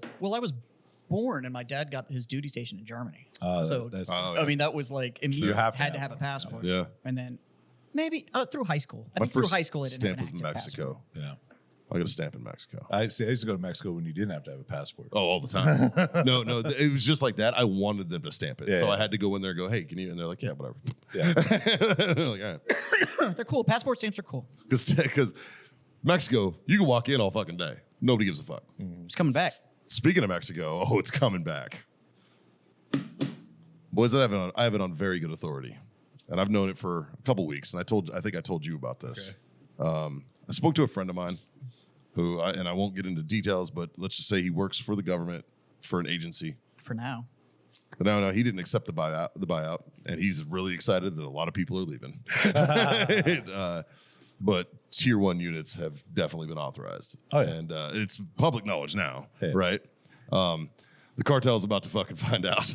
born, and my dad got his duty station in Germany. So that's, oh, I mean, that was like immediate. have to had to have have a one. passport. yeah. And then maybe through high school. I My think through first high school I didn't have stamp an was in active Mexico. yeah. I got a stamp in Mexico. I used to go to Mexico when you didn't have to have a passport. Oh, all the time. no, it was just like that. I wanted them to stamp it. Yeah, so yeah. I had to go in there and go, "Hey, can you?" And they're like, "Yeah, whatever." Yeah. They're like, "All right." passport. They're cool. Passport stamps are cool. Because Mexico, you can walk in all fucking day. Nobody gives a fuck. It's coming back. Speaking of Mexico, it's coming back. Boys, I have it on very good authority. And I've known it for a couple weeks. And I think I told you about this. Okay. I spoke to a friend of mine who, and I won't get into details, but let's just say he works for the government for an agency. For now. But no, he didn't accept the buyout, and he's really excited that a lot of people are leaving. But tier 1 units have definitely been authorized. Oh, yeah. And it's public knowledge now, Yeah. right? The cartel's about to fucking find out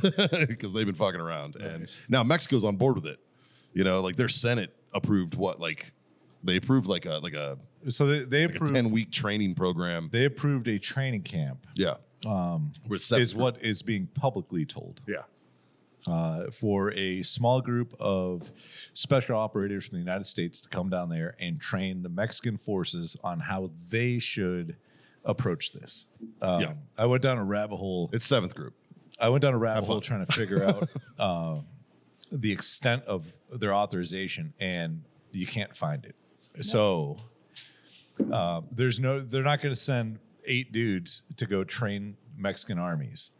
because they've been fucking around. Nice. And now Mexico's on board with it. You know, like their Senate approved they approved like a So they like a approved 10-week training program. they approved a training camp. Yeah. With seven Is what is being publicly told. Yeah. For a small group of special operators from the United States to come down there and train the Mexican forces on how they should approach this. Yeah. I went down a rabbit hole. It's 7th group. I went down a rabbit Have hole fun. trying to figure out the extent of their authorization, and you can't find it. So they're not going to send 8 dudes to go train Mexican armies.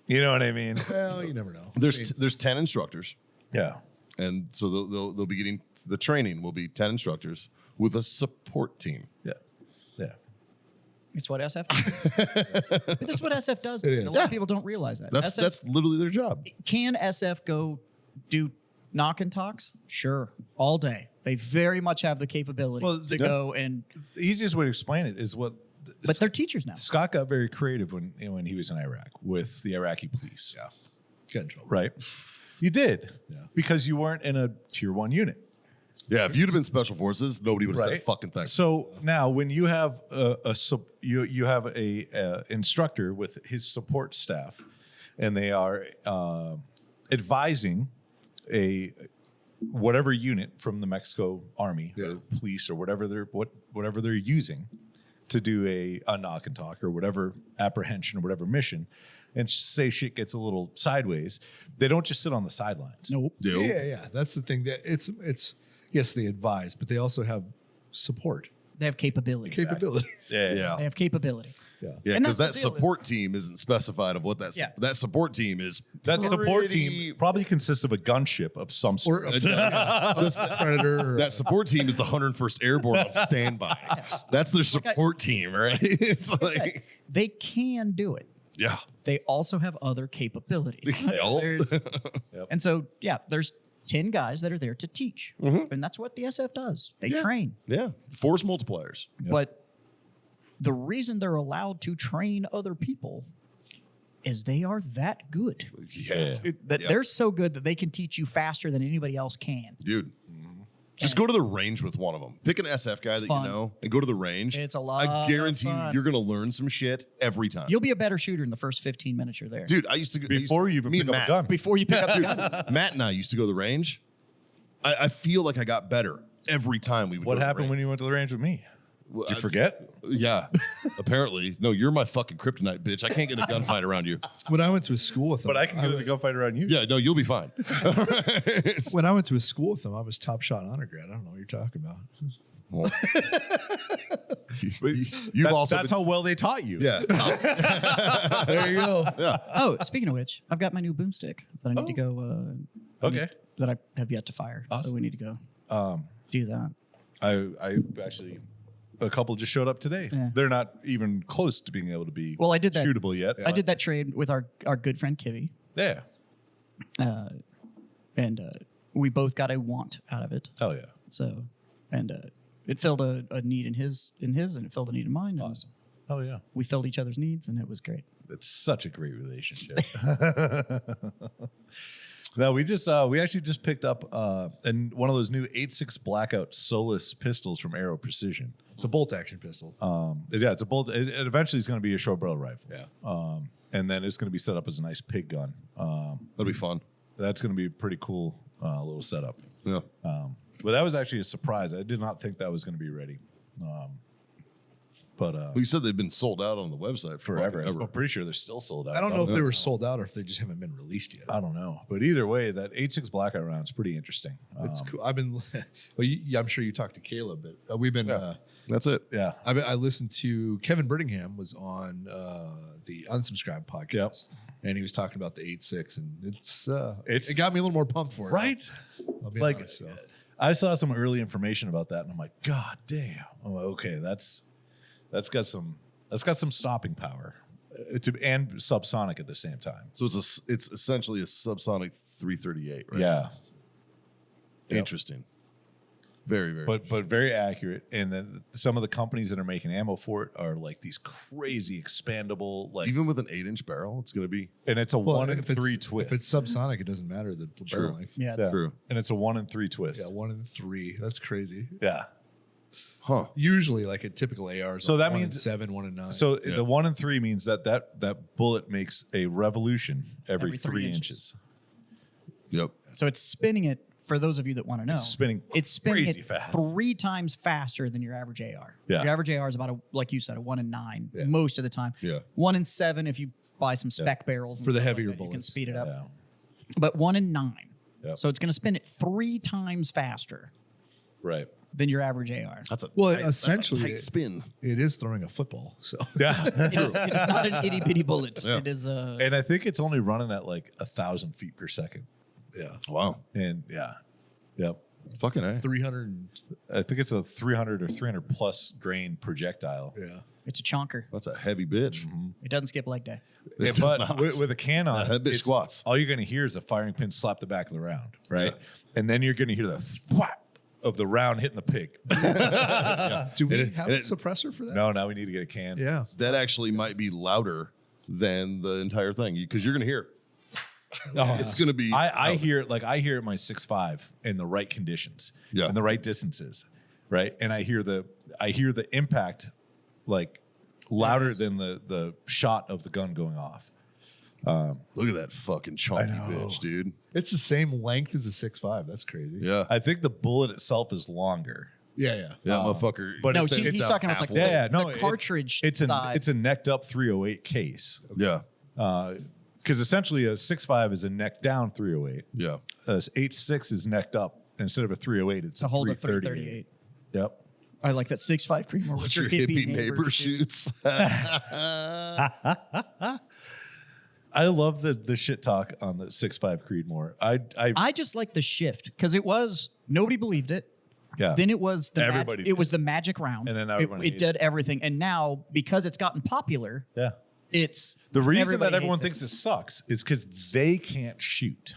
You know what I mean? Well, you never know. There's 10 instructors. Yeah. And so they'll be getting the training will be 10 instructors with a support team. Yeah. Yeah. It's what SF does. But this is what SF does. It is. And a lot of people don't realize that. SF, That's literally their job. can SF go do knock and talks? Sure. All day. They very much have the capability to go and, The easiest way to explain it is what but they're teachers now. Scott got very creative when he was in Iraq with the Iraqi police. Yeah. Get in trouble. Right? You did. Yeah. Because you weren't in a tier 1 unit. Yeah, if you'd have been special forces, nobody would have said a Right. fucking thing. So now, when you have you have a instructor with his support staff, and they are advising whatever unit from the Mexico Army, Yeah. or police, or whatever they're using to do a knock and talk or whatever apprehension or whatever mission, and say shit gets a little sideways, they don't just sit on the sidelines. Nope. Yo. Yeah. That's the thing. That it's yes, they advise, but they also have support They have capabilities. capabilities. Yeah. Yeah. They have capability. Yeah, And because that that's the deal. support team isn't specified of what that Yeah. that support team is. That support pretty- team probably consists of a gunship of some sort. Or a predator. Or That support team is the 101st Airborne on standby. That's their support team, right? It's like, They can do it. yeah. They also have other capabilities. Yup. There's- And so, there's 10 guys that are there to teach. And that's what the SF does. They train. Yeah. Force multipliers. But the reason they're allowed to train other people is they are that good. Yeah. That they're so good that they can teach you faster than anybody else can. Dude. Just go to the range with one of them. Pick an SF guy that Fun. you know and go to the range. It's a lot I guarantee of fun. you're going to learn some shit every time. You'll be a better shooter in the first 15 minutes you're there. Dude, I used to go Before you even me pick and up a Matt, gun. Before you pick up the gun. Matt and I used to go to the range. I feel like I got better every time we would What go to the happened range. when you went to the range with me? Well, Did you forget? Yeah, apparently. No, you're my fucking kryptonite, bitch. I can't get in a gunfight around you. when I went to a school with them, But I can go to the gunfight around you. Yeah, no, you'll be fine. when I went to a school with them, I was top shot honor grad. I don't know what you're talking about. Well, you've That's, also that's been- how well they taught you. Yeah. There you go. Oh, speaking of which, I've got my new boomstick that I need to go. Okay. That I have yet to fire. So Awesome. we need to go Um, do that. I actually, a couple just showed up today. Yeah. They're not even close to being able to be Well, I did that. shootable yet. I did that trade with our good friend Kivy, Yeah. and we both got a want out of it. Hell yeah. So, and it filled a need in his, and it filled a need in mine. And Awesome. Hell yeah. we filled each other's needs, and it was great. It's such a great relationship. No, we actually just picked up and one of those new 8.6 Blackout Solus pistols from Aero Precision. It's a bolt action pistol. Yeah, it's a bolt. It eventually is going to be a short barrel rifle. Yeah. And then it's going to be set up as a nice pig gun. That'll be fun. That's going to be a pretty cool little setup. Yeah. But that was actually a surprise. I did not think that was going to be ready. But Well, you said they've been sold out on the website forever. Forever. I'm pretty sure they're still sold out. I don't know if they were sold out or if they just haven't been released yet. I don't know. But either way, that 8.6 Blackout round is pretty interesting. It's cool. I've been, well, I'm sure you talked to Caleb, but we've been, That's it. Yeah. I listened to Kevin Brittingham was on the Unsubscribed podcast, and he was talking about the 8.6, and it got me a little more pumped for it. Right? I'll be Like, honest, so. I saw some early information about that, and I'm like, God damn. I'm like, okay, that's got some stopping power, and subsonic at the same time. So it's essentially a subsonic 338, right? Yeah. Yep. Interesting. Very, very. But very accurate. And then some of the companies that are making ammo for it are like these crazy expandable, like, even with an 8-inch barrel, it's going to be and it's a Well, 1 in if it's- 3 twist. If it's subsonic, it doesn't matter the barrel length. Yeah. Yeah. true. And it's a 1 in 3 twist. Yeah, 1 in 3. That's crazy. Yeah. Huh. Usually, like a typical AR, is So that 1 in means- 7, 1 in 9. So Yeah. the 1 in 3 means that bullet makes a revolution every 3 inches. inches. Yep. So it's spinning it. For those of you that want to know, It's spinning It's spinning crazy it fast. 3 times faster than your average AR. Yeah. Your average AR is about like you said, a 1 in 9 Yeah. most of the time. Yeah. 1 in 7 if you buy some spec barrels and For the stuff heavier like that, you can bullets. speed it up. Yeah. But 1 in 9. Yep. So it's going to spin it 3 times faster Right. than your average AR. That's a Well, tight, essentially, that's a tight spin. it is throwing a football. So Yeah. It is not an itty bitty bullet. Yeah. It is a. And I think it's only running at like 1,000 feet per second. yeah, Wow. And yeah. Yep. Fucking A. 300. I think it's a 300 or 300 plus grain projectile. Yeah, It's a chonker. That's a heavy bitch. It doesn't skip leg day. It does but not. with a can on, That bitch it's- squats. all you're going to hear is the firing pin slap the back of the round, right? Yeah. And then you're going to hear the whap of the round hitting the pig. do we And it- have and a it- suppressor for that? No, now we need to get a can. Yeah, That actually might be louder than the entire thing because you're going to hear. Oh, It's going to be. I hear it like I hear it my 6.5 in the right conditions, Yeah. and the right distances, right? And I hear the impact like louder than the shot of the gun going off. Look at that fucking chunky know. bitch, dude. it's the same length as a 6.5. That's crazy. Yeah. I think the bullet itself is longer. Yeah. Yeah, motherfucker. but No, it's he's a talking about like halfway. Yeah, the, no, the cartridge It's side. a necked up 308 case. Yeah. Because essentially a 6.5 is a neck down 308. Yeah. A 8.6 is necked up. Instead of a 308, it's to a hold a 338. 338. Yep. I like that 6.5 Creedmoor with your hippie neighbor shoots. I love the shit talk on the 6.5 Creedmoor. I just like the shift because it was nobody believed it. Yeah. Then it was the Everybody it was did. the magic round. And then it everyone hates did everything. And now because it's gotten popular, Yeah. it's The reason everybody that everyone hates thinks this sucks is because they can't shoot.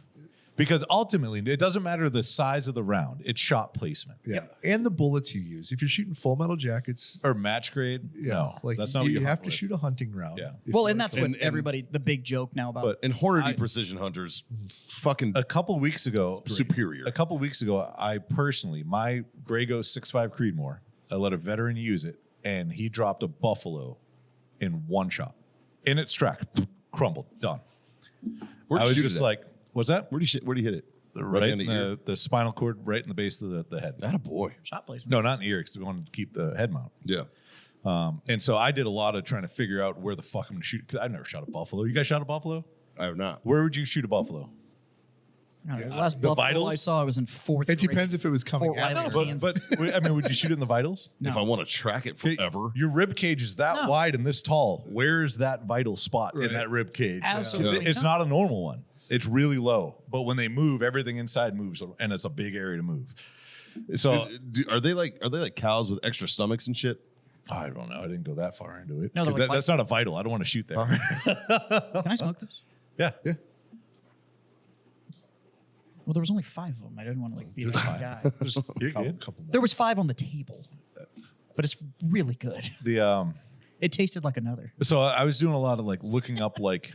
Because ultimately, it doesn't matter the size of the round; it's shot placement. Yeah, and the bullets you use. If you're shooting full metal jackets, Or match grade. yeah, No, like that's not what you you have hunt to with. shoot a hunting round. Yeah. if well, you and wanna that's kill- what everybody the big joke now about. But And Hornady precision hunters, fucking a couple weeks ago, superior. A couple weeks ago, I personally, my Grey Ghost 6.5 Creedmoor, I let a veteran use it, and he dropped a buffalo in one shot. In its track, crumbled, done. Where'd I you was shoot just it at? like, what's that? Where'd you hit it? Right in in the ear. the spinal cord, right in the base of the head. That a boy. shot placement. No, not in the ear, because we wanted to keep the head mount. Yeah. And so I did a lot of trying to figure out where the fuck I'm gonna shoot. Because I've never shot a buffalo. You guys shot a buffalo? I have not. Where would you shoot a buffalo? I don't know, the last The buffalo vitals? I saw was in fourth. It grade. depends if it was coming Fort at Riley, me or Kansas. not. But I mean, would you shoot it in the vitals? If I want to track it forever. Your rib cage is that No. wide and this tall. Where's that vital spot Right. in that rib cage? Absolutely It's not. not a normal one. It's really low. But when they move, everything inside moves, and it's a big area to move. So Are they like cows with extra stomachs and shit? I don't know. I didn't go that far into it. No, they're 'Cause like that's not a vital. I don't want to shoot there. Can I smoke this? Yeah. Well, there was only 5 of them. I didn't want to like be that guy. You're good. Couple more. There was 5 on the table, but it's really good. The It tasted like another. So I was doing a lot of like looking up like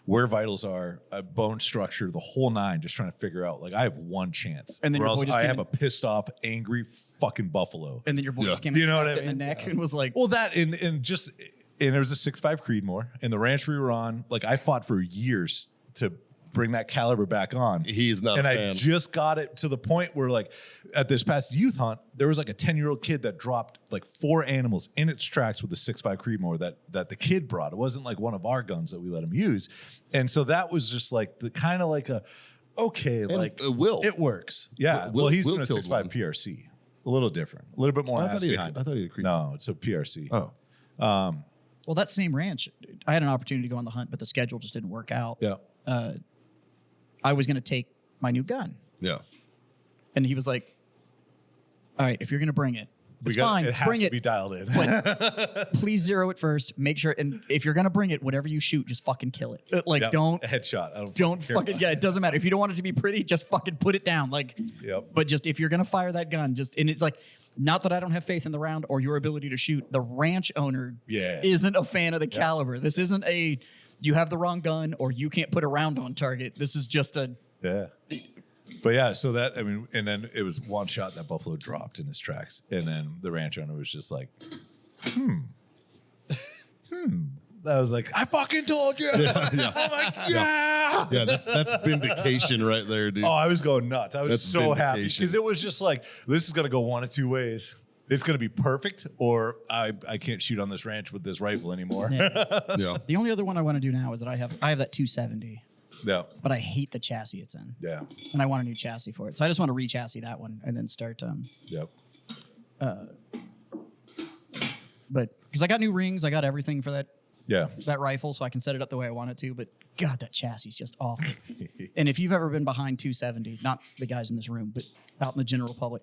where vitals are, bone structure, the whole nine, just trying to figure out like I have one chance. And then or your else boy just I came have in- a pissed off, angry fucking buffalo. And then your boy just came You know and what I slapped it in the mean? neck and was like, Well, that and there was a 6.5 Creedmoor and the ranch we were on. Like I fought for years to bring that caliber back on. He's not And a I fan. just got it to the point where, like, at this past youth hunt, there was like a 10-year-old kid that dropped like 4 animals in its tracks with the 6.5 Creedmoor that the kid brought. It wasn't like one of our guns that we let him use. And so that was just like the kind of like like Will. it works. Yeah. Will- Well, he's Will doing a killed 6.5 one. PRC. A little different. A little bit more I ass thought he had behind. a Creedmoor. No, it's a PRC. Oh. well, that same ranch, I had an opportunity to go on the hunt, but the schedule just didn't work out. Yeah. I was going to take my new gun. Yeah. And he was like, all right, if you're going to bring it, it's fine. It has Bring to it. be dialed in. But please zero it first. Make sure. And if you're going to bring it, whatever you shoot, just fucking kill it. Like, Yep. don't A headshot. I don't care fucking, about yeah, it doesn't matter. If you don't want it to be pretty, just fucking put it down. Like, Yep. but just if you're going to fire that gun, and it's like, not that I don't have faith in the round or your ability to shoot. The ranch owner Yeah. isn't a fan of the caliber. This isn't you have the wrong gun or you can't put a round on target. This is just Yeah. But yeah, so that, I mean, and then it was one shot that buffalo dropped in his tracks. And then the ranch owner was just like, I was like, I fucking told you. I'm like, yeah. Yeah, that's vindication right there, dude. Oh, I was going nuts. I was That's so happy vindication. because it was just like, this is going to go one of two ways. It's going to be perfect, or I can't shoot on this ranch with this rifle anymore. yeah. Yeah. The only other one I want to do now is that I have that 270, Yeah. but I hate the chassis it's in, Yeah. and I want a new chassis for it. So I just want to re-chassis that one and then start. Yep. But because I got new rings, I got everything for Yeah. that rifle, so I can set it up the way I want it to. But God, that chassis is just awful. And if you've ever been behind 270, not the guys in this room, but out in the general public,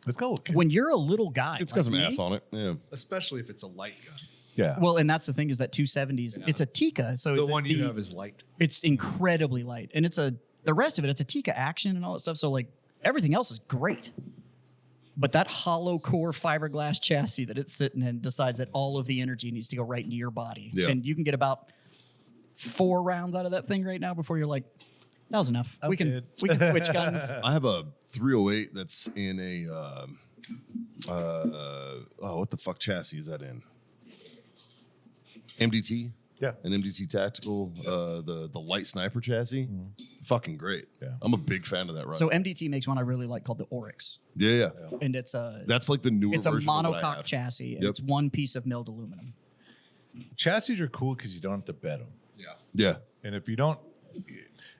Let's go. when you're a little guy, It's got like some me, ass on it. Yeah. Especially if it's a light gun. Yeah. Well, and that's the thing is that 270s, it's a Tikka, so The one you have is light. it's incredibly light, and the rest of it's a Tikka action and all that stuff. So like everything else is great, but that hollow core fiberglass chassis that it's sitting in decides that all of the energy needs to go right into your body, Yeah. and you can get about 4 rounds out of that thing right now before you're like, that was enough. We can switch guns. I have a 308 that's in a what the fuck chassis is that in? MDT. Yeah. An MDT tactical, the light sniper chassis. Fucking great. Yeah. I'm a big fan of that rifle. So MDT makes one I really like called the Oryx, yeah. and it's a That's like the newer it's a version of what I monocoque have. chassis, and Yep. it's one piece of milled aluminum. Chassis are cool because you don't have to bet them. Yeah. Yeah. And if you're going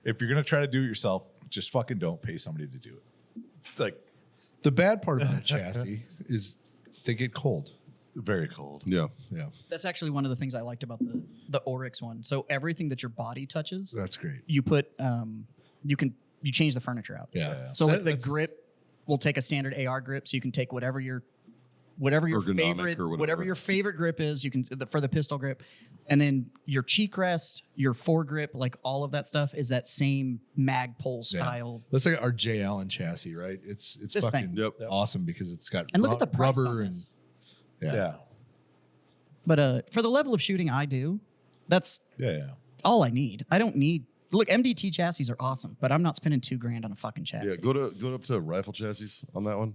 to try to do it yourself, just fucking don't pay somebody to do it. It's like, The bad part about a chassis is they get cold. Very cold. Yeah. Yeah, That's actually one of the things I liked about the Oryx one. So everything that your body touches, that's great. you put you change the furniture out. Yeah. So like the That's- grip will take a standard AR grip, so you can take whatever your Ergonomic favorite or whatever. whatever your favorite grip is. You can for the pistol grip, and then your cheek rest, your foregrip, like all of that stuff is that same Magpul style. That's like our J. Allen chassis, right? It's This fucking thing. Yep. awesome because it's got And look at the price rubber on and this. yeah. But for the level of shooting I do, that's Yeah. all I need. I don't need. Look, MDT chassis are awesome, but I'm not spending $2,000 on a fucking chassis. Yeah, go up to rifle chassis on that one.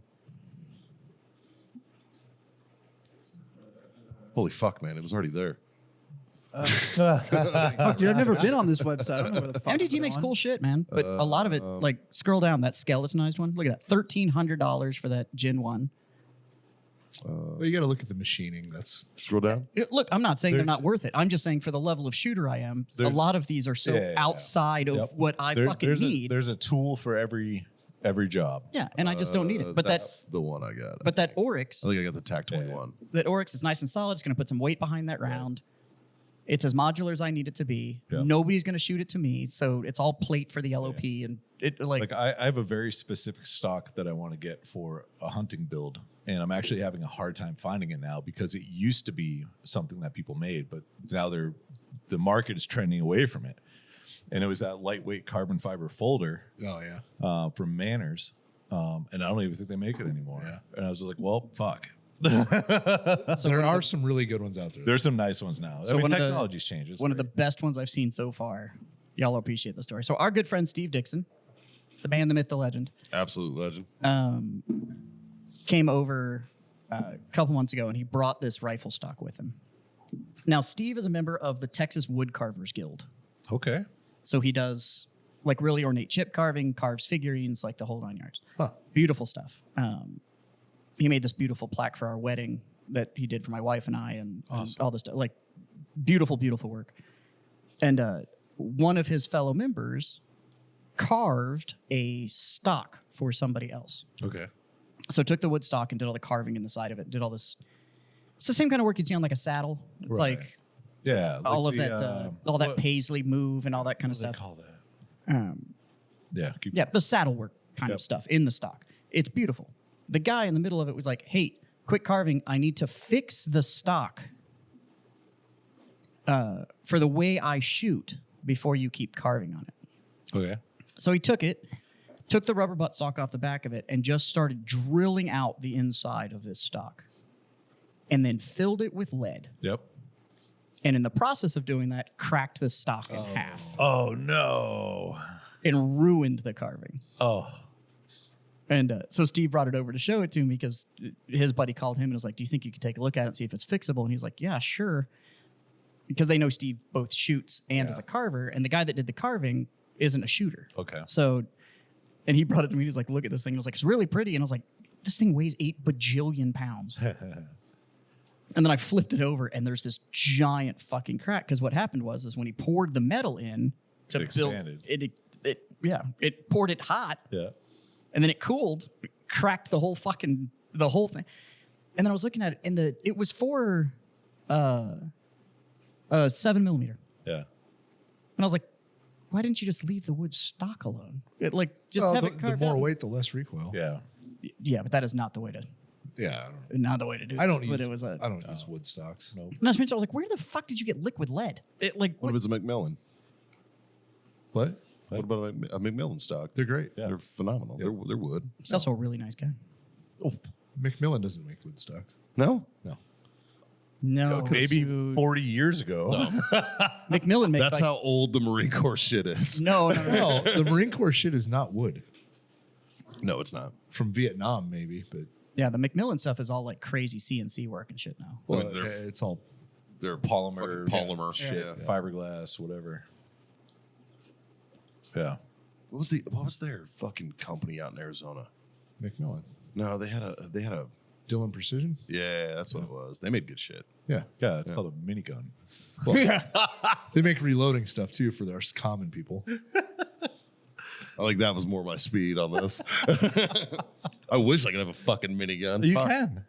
Holy fuck, man! It was already there. Fuck, dude, I've never been on this website. I don't know where the fuck MDT it's makes on. cool shit, man. But a lot of it, like scroll down that skeletonized one. Look at that, $1,300 for that Gen 1. Well, you got to look at the machining. That's Scroll down. Look, I'm not saying they're There- not worth it. I'm just saying for the level of shooter I am, a There- lot of these are so Yeah. outside of Yep. what I fucking need. There's a tool for every job. Yeah, and I just don't need it. But that's the one I got. but that Oryx, I think I got the TAC 21. that Oryx is nice and solid. It's going to put some weight behind that round. It's as modular as I need it to be. Yeah. Nobody's going to shoot it to me, so it's all plate for the LOP and it Like I have a very specific stock that I want to get for a hunting build, and I'm actually having a hard time finding it now because it used to be something that people made, but now the market is trending away from it. And it was that lightweight carbon fiber folder oh yeah. from Manners, and I don't even think they make it anymore. Yeah. And I was like, well, fuck. So There one of are the- some really good ones out there. There's some nice ones now. So I mean, one of the- technology's changed. It's one of the great. best ones I've seen so far. Y'all will appreciate the story. So our good friend Steve Dixon, the man, the myth, the legend, Absolute legend. came over a couple months ago and he brought this rifle stock with him. Now, Steve is a member of the Texas Wood Carvers Guild. Okay. So he does like really ornate chip carving, carves figurines, like the whole 9 yards. Huh. Beautiful stuff. He made this beautiful plaque for our wedding that he did for my wife and I and all this stuff. Like beautiful, beautiful work. And one of his fellow members carved a stock for somebody else. Okay. So took the wood stock and did all the carving in the side of it, did all this. It's the same kind of work you'd see on like a saddle. It's Right. like Yeah. all like of that, all that paisley move and all that kind of What do they stuff. call that? Yeah, Yeah. the saddle work kind Yep. of stuff in the stock. It's beautiful. The guy in the middle of it was like, "Hey, quick carving. I need to fix the stock for the way I shoot before you keep carving on it." Okay. So he took the rubber butt stock off the back of it, and just started drilling out the inside of this stock, and then filled it with lead. Yep. And in the process of doing that, cracked the stock in half Oh no. and ruined the carving. Oh. And so Steve brought it over to show it to me because his buddy called him and was like, "Do you think you could take a look at it and see if it's fixable?" And he's like, "Yeah, sure." Because they know Steve both shoots and is a carver, and the guy that did the carving isn't a shooter. Okay. So, and he brought it to me. He's like, "Look at this thing." I was like, "It's really pretty." And I was like, "This thing weighs 8 bajillion pounds." And then I flipped it over, and there's this giant fucking crack. Because what happened was when he poured the metal in to It build expanded. it poured it hot, Yeah. and then it cooled, cracked the whole thing. And then I was looking at it, and it was for 7mm. Yeah. And I was like, "Why didn't you just leave the wood stock alone? Just Well, have the it carved more out." weight, the less recoil. Yeah. Yeah, but that is not the way to. Yeah, Not the way to do it. I don't But use. it was I don't use wood stocks. No. Not to mention, I was like, "Where the fuck did you get liquid lead?" What if it's a McMillan? What? What about a McMillan stock? They're great. Yeah. They're phenomenal. They're wood. He's also a really nice guy. Macmillan doesn't make wood stocks. No? No, Maybe dude. 40 years ago. McMillan makes That's like, how old the Marine Corps shit is. No. No, the Marine Corps shit is not wood. No, it's not. From Vietnam, maybe, but Yeah, the McMillan stuff is all like crazy CNC work and shit now. well, I mean, they're- it's all They're Polymer. fucking polymer shit. Yeah. Fiberglass, whatever. Yeah. What was their fucking company out in Arizona? Macmillan. No, they had a Dillon Precision. yeah, that's what it was. They made good shit. Yeah, Yeah, it's called a minigun. they make reloading stuff too for our common people. I like that was more my speed on this. I wish I could have a fucking minigun. You Fuck. can.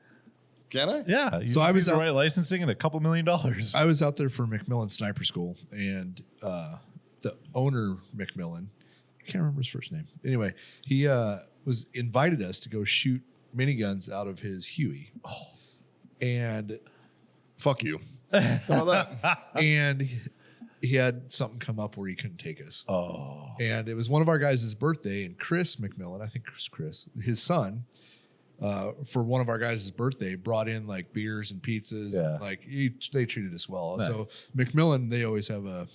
Can I? Yeah. You So I need was the out- right licensing and $2 million. I was out there for McMillan Sniper School, and the owner, McMillan, I can't remember his first name. Anyway, he was invited us to go shoot miniguns out of his Huey. And Fuck you. How about that? and he had something come up where he couldn't take us. Oh. And it was one of our guys' birthday, and Chris McMillan, I think it was Chris, his son, for one of our guys' birthday, brought in like beers and pizzas. Yeah. And, like they treated us well. Nice. So McMillan, they always have a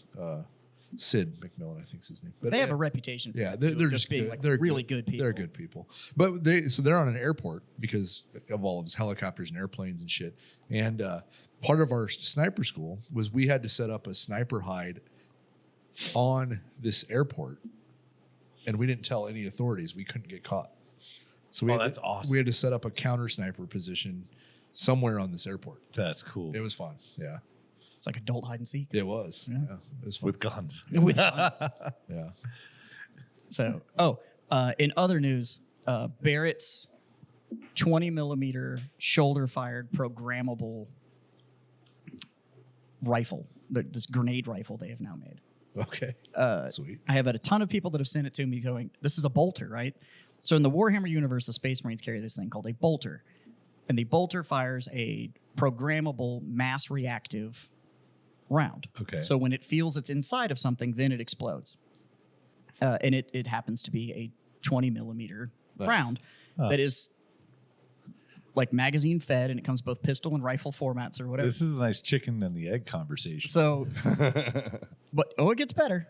Sid McMillan, I think's his name. But They have a reputation. For yeah, that, they're too, just being good. like They're really good people. They're good people. But they're on an airport because of all of his helicopters and airplanes and shit. And part of our sniper school was we had to set up a sniper hide on this airport, and we didn't tell any authorities. We couldn't get caught. So That's awesome. we had to set up a counter sniper position somewhere on this airport. That's cool. It was fun. Yeah, It's like adult hide and seek. it was. Yeah. Yeah, it was fun. With guns. With guns. Yeah. So, in other news, Barrett's 20 millimeter shoulder fired programmable rifle, this grenade rifle they have now made. Okay. Sweet. I have had a ton of people that have sent it to me going, this is a bolter, right? So in the Warhammer universe, the Space Marines carry this thing called a bolter. And the bolter fires a programmable mass reactive round. Okay. So when it feels it's inside of something, then it explodes. And it happens to be a 20 millimeter round that is like magazine fed, and it comes both pistol and rifle formats or whatever. This is a nice chicken and the egg conversation. So, but it gets better.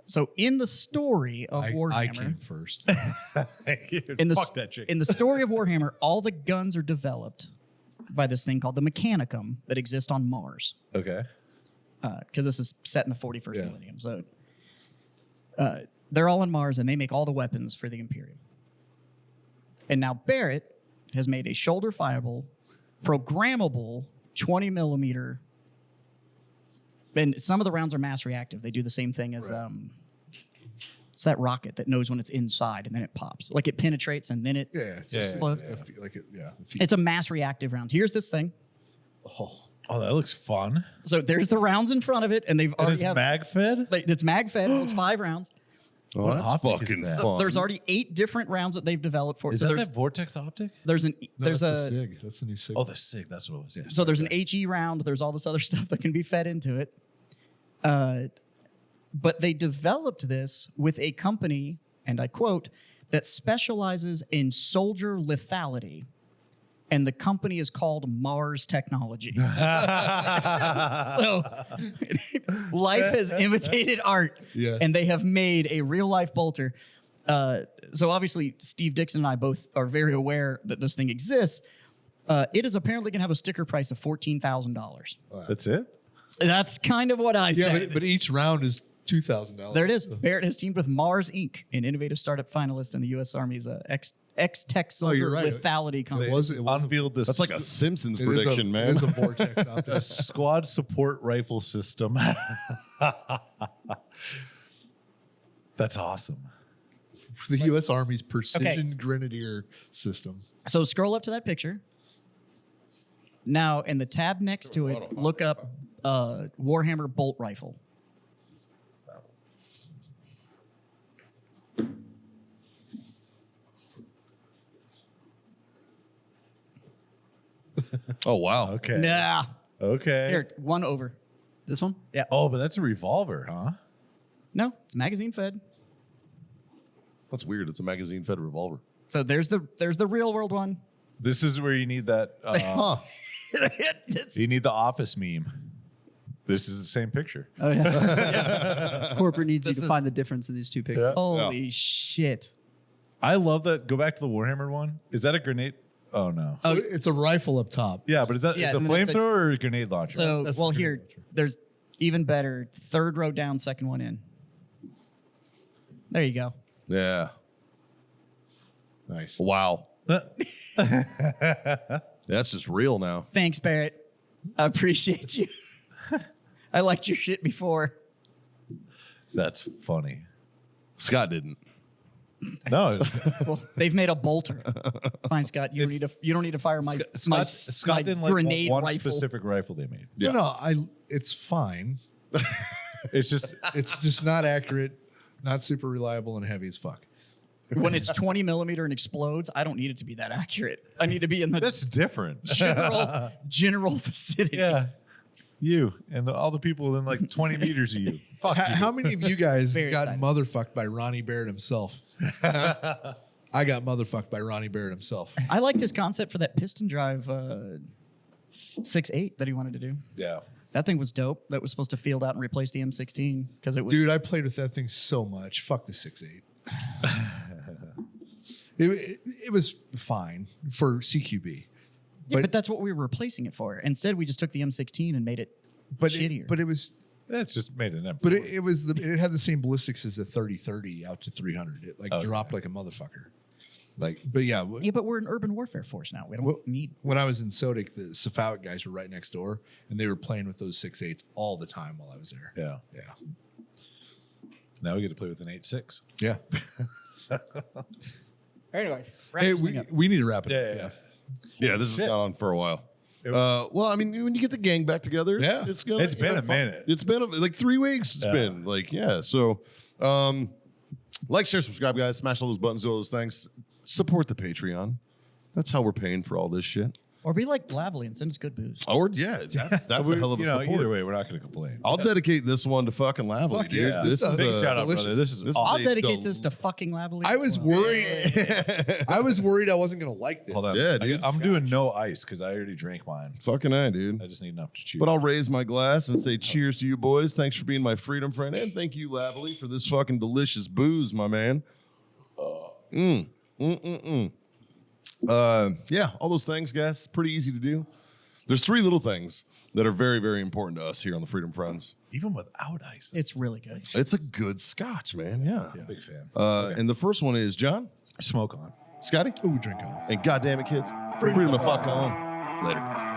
So in the story of Warhammer, I came first. in the Fuck that chicken. in the story of Warhammer, all the guns are developed by this thing called the Mechanicum that exists on Mars. Okay. Because this is set in the 41st Yeah. millennium. So they're all on Mars, and they make all the weapons for the Imperium. And now Barrett has made a shoulder fireable, programmable 20 millimeter. And some of the rounds are mass reactive. They do the same thing as it's that rocket that knows when it's inside and then it pops. Like it penetrates and then it Yeah, it's Yeah, just yeah, like, yeah. it's it's a mass reactive round. Here's this thing. Oh, that looks fun. So there's the rounds in front of it, and they've And already it's have mag fed? like, it's mag fed. It's 5 rounds. Oh, What that's optic is fucking that? fun. There's already 8 different rounds that they've developed for it. Is So that there's that vortex optic? there's an there's that's a the SIG. That's the new SIG. Oh, the SIG. That's what it was. Yeah. so there's an HE round. There's all this other stuff that can be fed into it. But they developed this with a company, and I quote, that specializes in soldier lethality. And the company is called Mars Technologies. So life has imitated art, Yeah. and they have made a real life bolter. So obviously, Steve Dixon and I both are very aware that this thing exists. It is apparently going to have a sticker price of $14,000. That's it? That's kind of what I Yeah, said. but each round is $2,000. There it is. Barrett has teamed with Mars Inc., an innovative startup finalist in the U.S. Army's X-Tech Soldier you're right. Lethality Company. It was Unveiled this. That's like a Simpsons it is prediction, a, man. It is a vortex out there. a squad support rifle system. That's awesome. The U.S. Army's Precision Grenadier System. So scroll up to that picture. Now, in the tab next to it, look up Warhammer bolt rifle. Oh wow. Okay. Nah. Okay. Here, one over. This one? Oh, but that's a revolver, huh? No, it's magazine fed. That's weird. It's a magazine fed revolver. So there's the real world one. This is where you need that. Huh. It's- You need the office meme. This is the same picture. Oh yeah. Corporate needs you This to is- find the difference in these two pictures. Yeah. Holy shit. I love that. Go back to the Warhammer one. Is that a grenade? Oh no. So it's a rifle up top. Yeah, but is that Yeah, the and then it's a- flamethrower or a grenade launcher? So, That's well, the here, grenade launcher. there's even better. 3rd row down, 2nd one in. There you go. Yeah. Nice. Wow. That's just real now. Thanks, Barrett. I appreciate you. I liked your shit before. That's funny. Scott didn't. No, Well, they've made a bolter. Fine, Scott. You don't need to fire my Scott didn't like grenade one rifle. specific rifle they made. Yeah. No, it's fine. It's just It's just not accurate, not super reliable, and heavy as fuck. When it's 20 millimeter and explodes, I don't need it to be that accurate. I need to be in the that's different. general vicinity. Yeah, you and all the people within like 20 meters of you. Fuck you. How many of you guys Very got excited. motherfucked by Ronnie Barrett himself? I got motherfucked by Ronnie Barrett himself. I liked his concept for that piston drive 6.8 that he wanted to do. Yeah. That thing was dope. That was supposed to field out and replace the M16 because it was. Dude, I played with that thing so much. Fuck the 6.8. It was fine for CQB. Yeah, but that's what we were replacing it for. Instead, we just took the M16 and made it shittier. It was That's just made an But it had the same ballistics as the 30-30 out to 300. It Okay. dropped like a motherfucker. But yeah. Yeah, but we're an urban warfare force now. We don't need. When I was in Sodic, the Cephalic guys were right next door, and they were playing with those 6.8s all the time while I was there. Yeah. Yeah. Now we get to play with an 8.6. Yeah. Anyway, wrap Hey, this thing up. we need to wrap it Yeah, up. Yeah, this has Shit. gone on for a while. It- Well, I mean, when you get the gang back together, Yeah. it's been a minute. It's been like 3 weeks. It's Yeah. been So, like, share, subscribe, guys. Smash all those buttons, do all those things. Support the Patreon. That's how we're paying for all this shit. Or be like Lavely and send us good booze. Or that's a hell of a support. Either way, we're not going to complain. I'll dedicate this one to fucking Lavely, Fuck dude. yeah. This is Big a, shout out, delicious. brother. This is This is awesome. I'll a dedicate del- this to fucking Lavely. I was worried. I was worried I wasn't going to like this. Hold on. Yeah, dude. I'm doing no ice because I already drank mine. Fucking A, dude. I just need enough to chew. But I'll raise my glass and say cheers to you boys. Thanks for being my freedom friend. And thank you, Lavely, for this fucking delicious booze, my man. Yeah, all those things, guys. Pretty easy to do. There's 3 little things that are very, very important to us here on the Freedom Friends. Even without ice, It's really good. It's a good scotch, man. Yeah. I'm a big fan. And the first one is John, Smoke on. Scotty, Ooh, drink on. and goddamn it, kids, freedom to fuck on. Later.